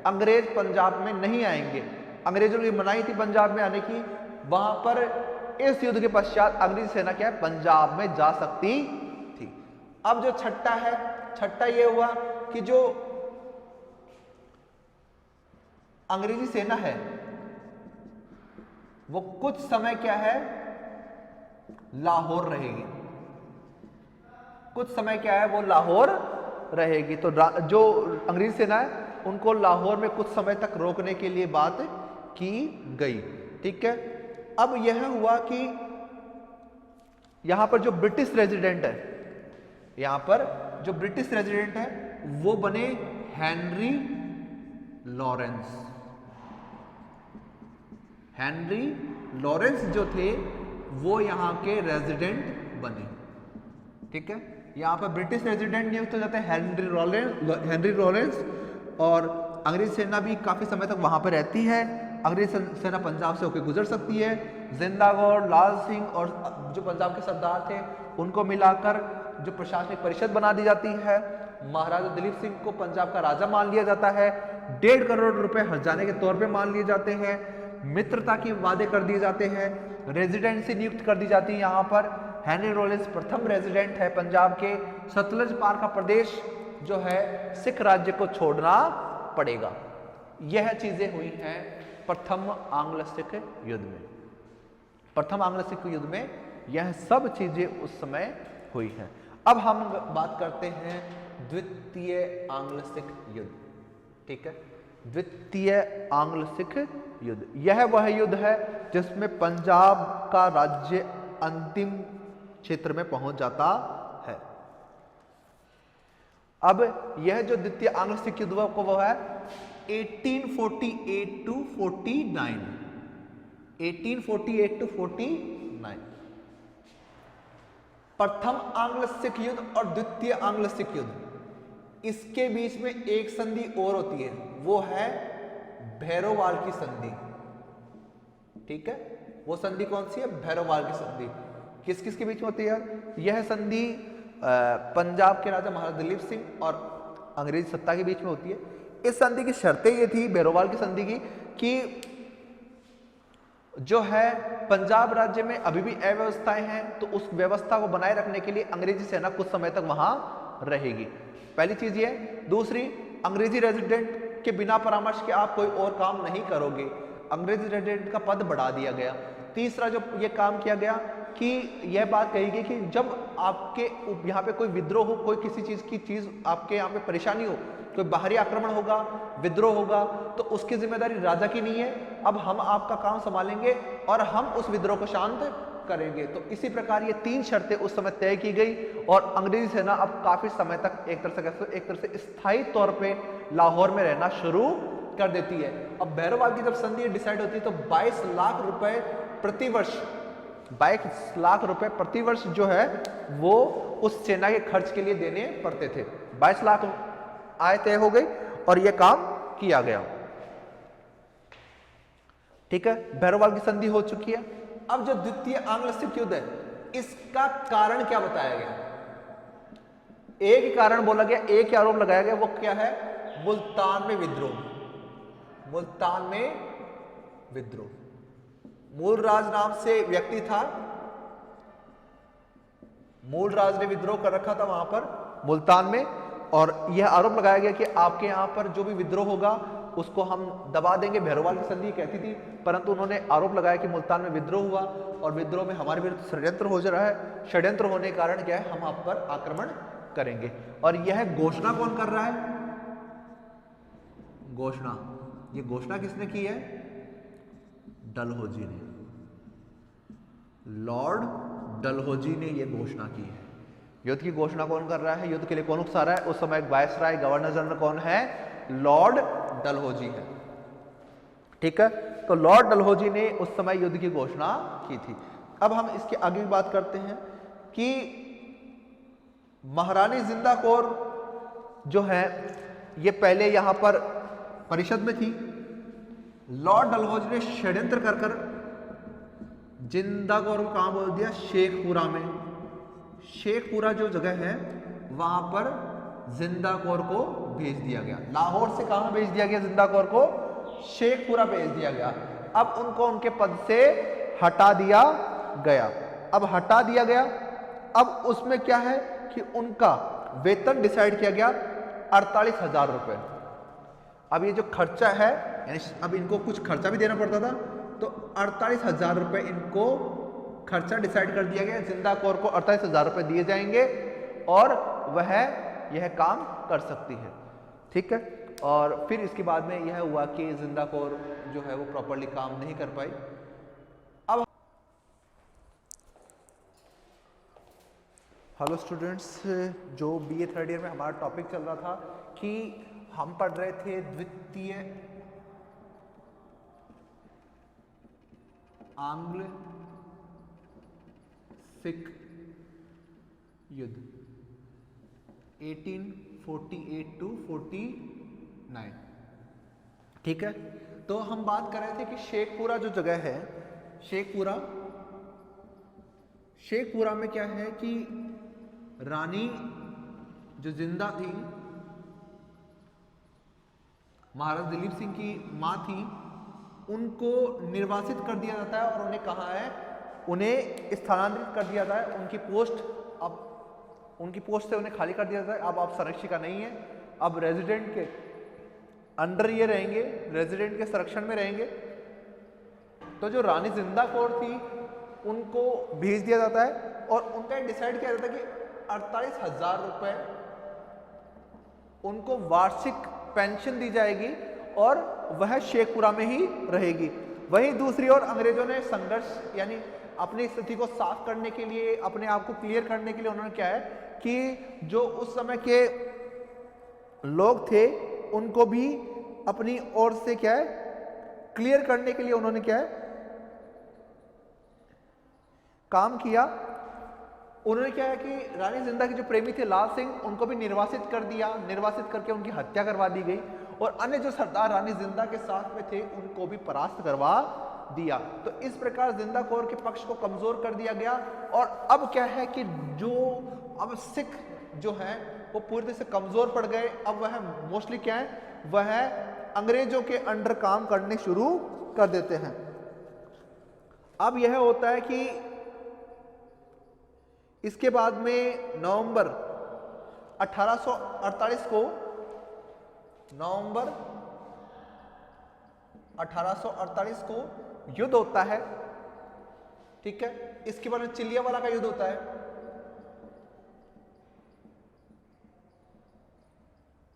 अंग्रेज पंजाब में नहीं आएंगे। अंग्रेजों की मनाही थी पंजाब में आने की। वहां पर इस युद्ध के पश्चात अंग्रेजी सेना क्या है पंजाब में जा सकती थी। अब जो छठा है, छठा ये हुआ कि जो अंग्रेजी सेना है वो कुछ समय क्या है लाहौर रहेगी, कुछ समय क्या है वो लाहौर रहेगी। तो जो अंग्रेजी सेना है उनको लाहौर में कुछ समय तक रोकने के लिए बात की गई। ठीक है। अब यह हुआ कि यहां पर जो ब्रिटिश रेजिडेंट है, यहां पर जो ब्रिटिश रेजिडेंट है वो बने हेनरी लॉरेंस। हेनरी लॉरेंस जो थे वो यहां के रेजिडेंट बने। ठीक है। यहां पर ब्रिटिश रेजिडेंट नियुक्त हो जाते हैं हेनरी लॉरेंस और अंग्रेज सेना भी काफी समय तक वहां पर रहती है। अंग्रेज सेना पंजाब से होकर गुजर सकती है। जिंदा कौर, लाल सिंह और जो पंजाब के सरदार थे उनको मिलाकर जो प्रशासनिक परिषद बना दी जाती है। महाराजा दिलीप सिंह को पंजाब का राजा मान लिया जाता है। 1.5 करोड़ रुपए हर्जाने के तौर पे मान लिए जाते हैं। मित्रता के वादे कर दिए जाते हैं। रेजिडेंसी नियुक्त कर दी जाती है। यहाँ पर हेनरी लॉरेंस प्रथम रेजिडेंट है पंजाब के। सतलज पार का प्रदेश जो है सिख राज्य को छोड़ना पड़ेगा। यह चीजें हुई हैं प्रथम आंग्ल सिख युद्ध में। प्रथम आंग्ल सिख युद्ध में यह सब चीजें उस समय हुई हैं। अब हम बात करते हैं द्वितीय आंग्ल सिख युद्ध। ठीक है। द्वितीय आंग्ल सिख युद्ध यह वह युद्ध है जिसमें पंजाब का राज्य अंतिम क्षेत्र में पहुंच जाता है। अब यह जो द्वितीय आंग्ल सिख युद्ध वो है 1848 to 49। 1848 to 49 प्रथम आंग्ल सिख युद्ध और द्वितीय आंग्ल सिख युद्ध, इसके बीच में एक संधि और होती है, वो है भैरोवाल की संधि। ठीक है। वो संधि कौन सी है? भैरोवाल की संधि। किस किस के बीच में होती है? यह संधि पंजाब के राजा महाराजा दिलीप सिंह और अंग्रेज सत्ता के बीच में होती है। इस संधि की शर्तें ये थी भैरोवाल की संधि की कि जो है पंजाब राज्य में अभी भी अव्यवस्थाएं हैं, तो उस व्यवस्था को बनाए रखने के लिए अंग्रेजी सेना कुछ समय तक वहां रहेगी। पहली चीज ये। दूसरी, अंग्रेजी रेजिडेंट के बिना परामर्श के आप कोई और काम नहीं करोगे, अंग्रेजी रेजिडेंट का पद बढ़ा दिया गया। तीसरा जो ये काम किया गया कि यह बात कही गई कि जब आपके यहाँ पे कोई विद्रोह हो, कोई किसी चीज की चीज आपके यहाँ पे परेशानी हो, कोई बाहरी आक्रमण होगा, विद्रोह होगा, तो उसकी जिम्मेदारी राजा की नहीं है, अब हम आपका काम संभालेंगे और हम उस विद्रोह को शांत करेंगे। तो इसी प्रकार ये 3 शर्तें उस समय तय की गई और अंग्रेजी सेना अब काफी समय तक एक तरह से स्थायी तौर पे लाहौर में रहना शुरू कर देती है। अब बहरोवाल की जब संधि डिसाइड होती है तो 22 लाख रुपए प्रतिवर्ष, 22 लाख रुपए प्रतिवर्ष जो है वो उस सेना के खर्च के लिए देने पड़ते थे। 22 लाख आय तय हो गई और यह काम किया गया। ठीक है, बहरोवाल की संधि हो चुकी है। अब जो द्वितीय आंग्ल सिख युद्ध है, इसका कारण क्या बताया गया? एक ही कारण बोला गया, एक ही आरोप लगाया गया, वो क्या है? मुल्तान में विद्रोह। मुल्तान में विद्रोह। मूलराज नाम से व्यक्ति था, मूलराज ने विद्रोह कर रखा था वहां पर मुल्तान में, और यह आरोप लगाया गया कि आपके यहां पर जो भी विद्रोह होगा उसको हम दबा देंगे। बहरोवाल की संधि कहती थी, परंतु उन्होंने आरोप लगाया कि मुल्तान में विद्रोह हुआ और विद्रोह में हमारे विरुद्ध षड्यंत्र हो जा रहा है, षड्यंत्र होने के कारण क्या है, हम आप पर आक्रमण करेंगे। और यह घोषणा कौन कर रहा है? घोषणा, ये घोषणा किसने की है? डलहौजी ने, लॉर्ड डलहौजी ने यह घोषणा की है। युद्ध की घोषणा कौन कर रहा है? युद्ध के लिए कौन उकसा रहा है? उस समय वायसराय, गवर्नर जनरल कौन है? लॉर्ड डलहौजी है। ठीक है, तो लॉर्ड डलहौजी ने उस समय युद्ध की घोषणा की थी। अब हम इसके आगे भी बात करते हैं कि महारानी जिंदा कौर जो है ये पहले यहां पर परिषद में थी। लॉर्ड डलहौजी ने षड्यंत्र कर जिंदा कौर को कहां बोल दिया? शेखपुरा में। शेखपुरा जो जगह है वहां पर जिंदा कौर को भेज दिया गया। लाहौर से कहां भेज दिया गया? जिंदा कौर को शेखपुरा भेज दिया गया। अब उनको उनके पद से हटा दिया गया। अब हटा दिया गया, अब उसमें क्या है कि उनका वेतन डिसाइड किया गया 48,000 रुपए। अब ये जो खर्चा है, यानी अब इनको कुछ खर्चा भी देना पड़ता था, तो 48,000 रुपए इनको खर्चा डिसाइड कर दिया गया। जिंदा कौर को 48,000 रुपए दिए जाएंगे और वह यह काम कर सकती है। ठीक है, और फिर इसके बाद में यह हुआ कि जिंदा कौर जो है वो प्रॉपर्ली काम नहीं कर पाई। अब हेलो स्टूडेंट्स, जो बीए थर्ड ईयर में हमारा टॉपिक चल रहा था कि हम पढ़ रहे थे द्वितीय आंग्ल सिख युद्ध 1848 to 49। ठीक है, तो हम बात कर रहे थे कि शेखपुरा जो जगह है, शेखपुरा में क्या है कि रानी जो जिंदा थी, महाराज दिलीप सिंह की मां थी, उनको निर्वासित कर दिया जाता है और उन्हें कहा है, उन्हें स्थानांतरित कर दिया जाता है। उनकी पोस्ट से उन्हें खाली कर दिया जाता है। अब आप संरक्षिका नहीं है, अब रेजिडेंट के अंडर ये रहेंगे, रेजिडेंट के संरक्षण में रहेंगे। तो जो रानी जिंदा कौर थी उनको भेज दिया जाता है और उनका डिसाइड किया जाता है कि 48,000 रुपए उनको वार्षिक पेंशन दी जाएगी और वह शेखपुरा में ही रहेगी। वहीं दूसरी ओर अंग्रेजों ने संघर्ष, यानी अपनी स्थिति को साफ करने के लिए, अपने आप को क्लियर करने के लिए उन्होंने क्या है कि जो उस समय के लोग थे उनको भी अपनी ओर से क्या है क्लियर करने के लिए उन्होंने क्या है काम किया। उन्होंने क्या है कि रानी जिंदा के जो प्रेमी थे लाल सिंह, उनको भी निर्वासित कर दिया। निर्वासित करके उनकी हत्या करवा दी गई और अन्य जो सरदार रानी जिंदा के साथ में थे उनको भी परास्त करवा दिया। तो इस प्रकार जिंदा कौर के पक्ष को कमजोर कर दिया गया। और अब क्या है कि जो अब सिख जो है वो पूरी तरह से कमजोर पड़ गए। अब वह मोस्टली क्या है, वह अंग्रेजों के अंडर काम करने शुरू कर देते हैं। अब यह होता है कि इसके बाद में नवंबर 1848 को, नवंबर 1848 को युद्ध होता है, ठीक है। इसके बाद में चिलियावाला का युद्ध होता है।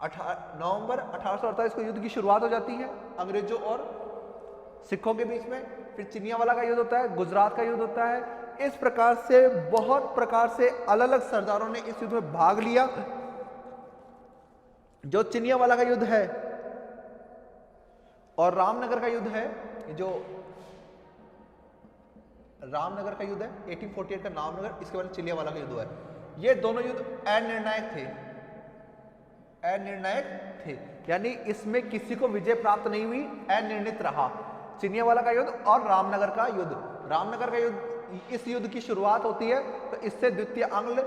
नवंबर 1848 को युद्ध की शुरुआत हो जाती है अंग्रेजों और सिखों के बीच में। फिर चिनियावाला का युद्ध होता है, गुजरात का युद्ध होता है। इस प्रकार से बहुत प्रकार से अलग अलग सरदारों ने इस युद्ध में भाग लिया। जो चिनियावाला का युद्ध है और रामनगर का युद्ध है, जो रामनगर का युद्ध है 1848 का रामनगर, इसके बाद चिलियावाला का युद्ध हुआ है। ये दोनों युद्ध अनिर्णायक थे, अनिर्णायक थे, यानी इसमें किसी को विजय प्राप्त नहीं हुई, अनिर्णित रहा। चिनियावाला का युद्ध और रामनगर का युद्ध। रामनगर का युद्ध, इस युद्ध की शुरुआत होती है तो इससे द्वितीय आंग्ल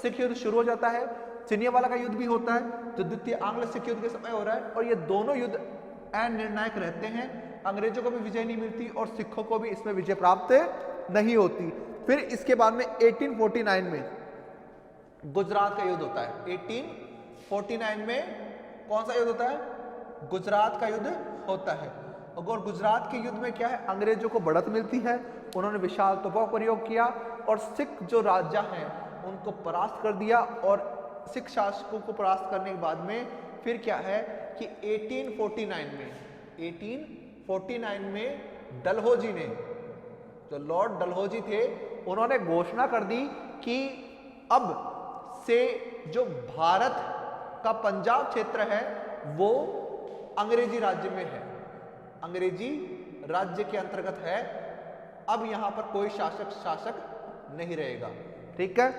सिख युद्ध शुरू हो जाता है। चिनियावाला का युद्ध भी होता है जो द्वितीय आंग्ल सिख युद्ध के समय हो रहा है, और ये दोनों युद्ध अनिर्णायक रहते हैं। अंग्रेजों को भी विजय नहीं मिलती और सिखों को भी इसमें विजय प्राप्त नहीं होती। फिर इसके बाद में 1849 में गुजरात का युद्ध होता है। 1849 में कौन सा युद्ध होता है? गुजरात का युद्ध होता है। और गुजरात के युद्ध में क्या है, अंग्रेजों को बढ़त मिलती है, उन्होंने विशाल तोपों का प्रयोग किया और सिख जो राजा हैं उनको परास्त कर दिया। और सिख शासकों को परास्त करने के बाद में फिर क्या है कि 1849 में डलहौजी ने, जो लॉर्ड डलहौजी थे, उन्होंने घोषणा कर दी कि अब से जो भारत का पंजाब क्षेत्र है वो अंग्रेजी राज्य में है, अंग्रेजी राज्य के अंतर्गत है। अब यहां पर कोई शासक नहीं रहेगा, ठीक है।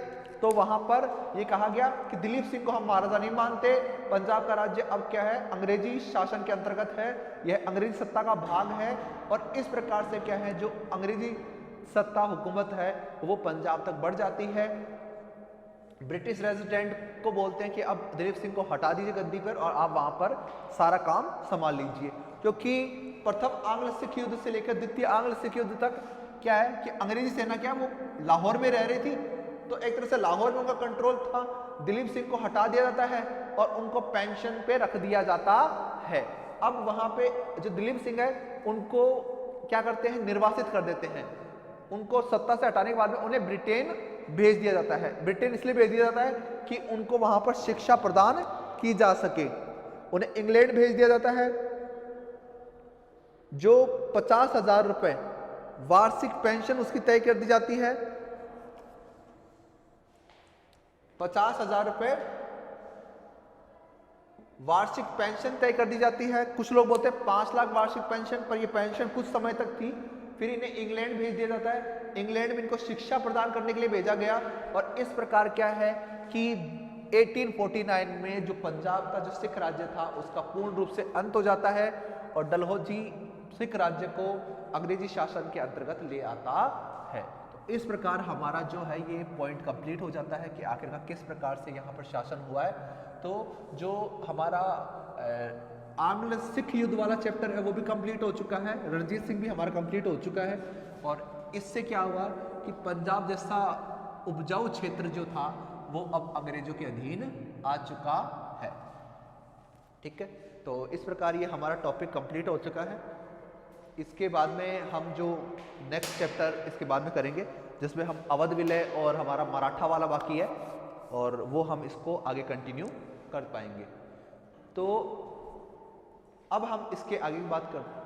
तो वहां पर यह कहा गया कि दिलीप सिंह को हम महाराजा नहीं मानते, पंजाब का राज्य अब क्या है, अंग्रेजी शासन के अंतर्गत है, यह अंग्रेजी सत्ता का भाग है। और इस प्रकार से क्या है, जो अंग्रेजी सत्ता हुकूमत है वो पंजाब तक बढ़ जाती है। ब्रिटिश रेजिडेंट को बोलते हैं कि अब दिलीप सिंह को हटा दीजिए गद्दी पर और आप वहां पर सारा काम संभाल लीजिए, क्योंकि प्रथम आंग्ल सिख युद्ध से लेकर द्वितीय आंग्ल सिख युद्ध तक क्या है कि अंग्रेजी सेना क्या वो लाहौर में रह रही थी, तो एक तरह से लाहौर में उनका कंट्रोल था। दिलीप सिंह को हटा दिया जाता है और उनको पेंशन पे रख दिया जाता है। अब वहां पे जो दिलीप सिंह है उनको क्या करते हैं, निर्वासित कर देते हैं। उनको सत्ता से हटाने के बाद में उन्हें ब्रिटेन भेज दिया जाता है। ब्रिटेन इसलिए भेज दिया जाता है कि उनको वहां पर शिक्षा प्रदान की जा सके। उन्हें इंग्लैंड भेज दिया जाता है, जो 50,000 रुपए वार्षिक पेंशन उसकी तय कर दी जाती है। 50,000 रुपए वार्षिक पेंशन तय कर दी जाती है। कुछ लोग बोलते हैं 5 लाख वार्षिक पेंशन, पर यह पेंशन कुछ समय तक थी। फिर इन्हें इंग्लैंड भेज दिया जाता है। इंग्लैंड में इनको शिक्षा प्रदान करने के लिए भेजा गया। और इस प्रकार क्या है कि 1849 में जो पंजाब का जो सिख राज्य था उसका पूर्ण रूप से अंत हो जाता है और डलहौजी सिख राज्य को अंग्रेजी शासन के अंतर्गत ले आता है। तो इस प्रकार हमारा जो है ये पॉइंट कंप्लीट हो जाता है कि आखिरकार किस प्रकार से यहाँ पर शासन हुआ है। तो जो हमारा आंग्ल सिख युद्ध वाला चैप्टर है वो भी कंप्लीट हो चुका है, रणजीत सिंह भी हमारा कंप्लीट हो चुका है। और इससे क्या हुआ कि पंजाब जैसा उपजाऊ क्षेत्र जो था वो अब अंग्रेजों के अधीन आ चुका है, ठीक है। तो इस प्रकार ये हमारा टॉपिक कंप्लीट हो चुका है। इसके बाद में हम जो नेक्स्ट चैप्टर इसके बाद में करेंगे जिसमें हम अवध विलय और हमारा मराठा वाला बाकी है, और वो हम इसको आगे कंटिन्यू कर पाएंगे। तो अब हम इसके आगे की बात करते हैं।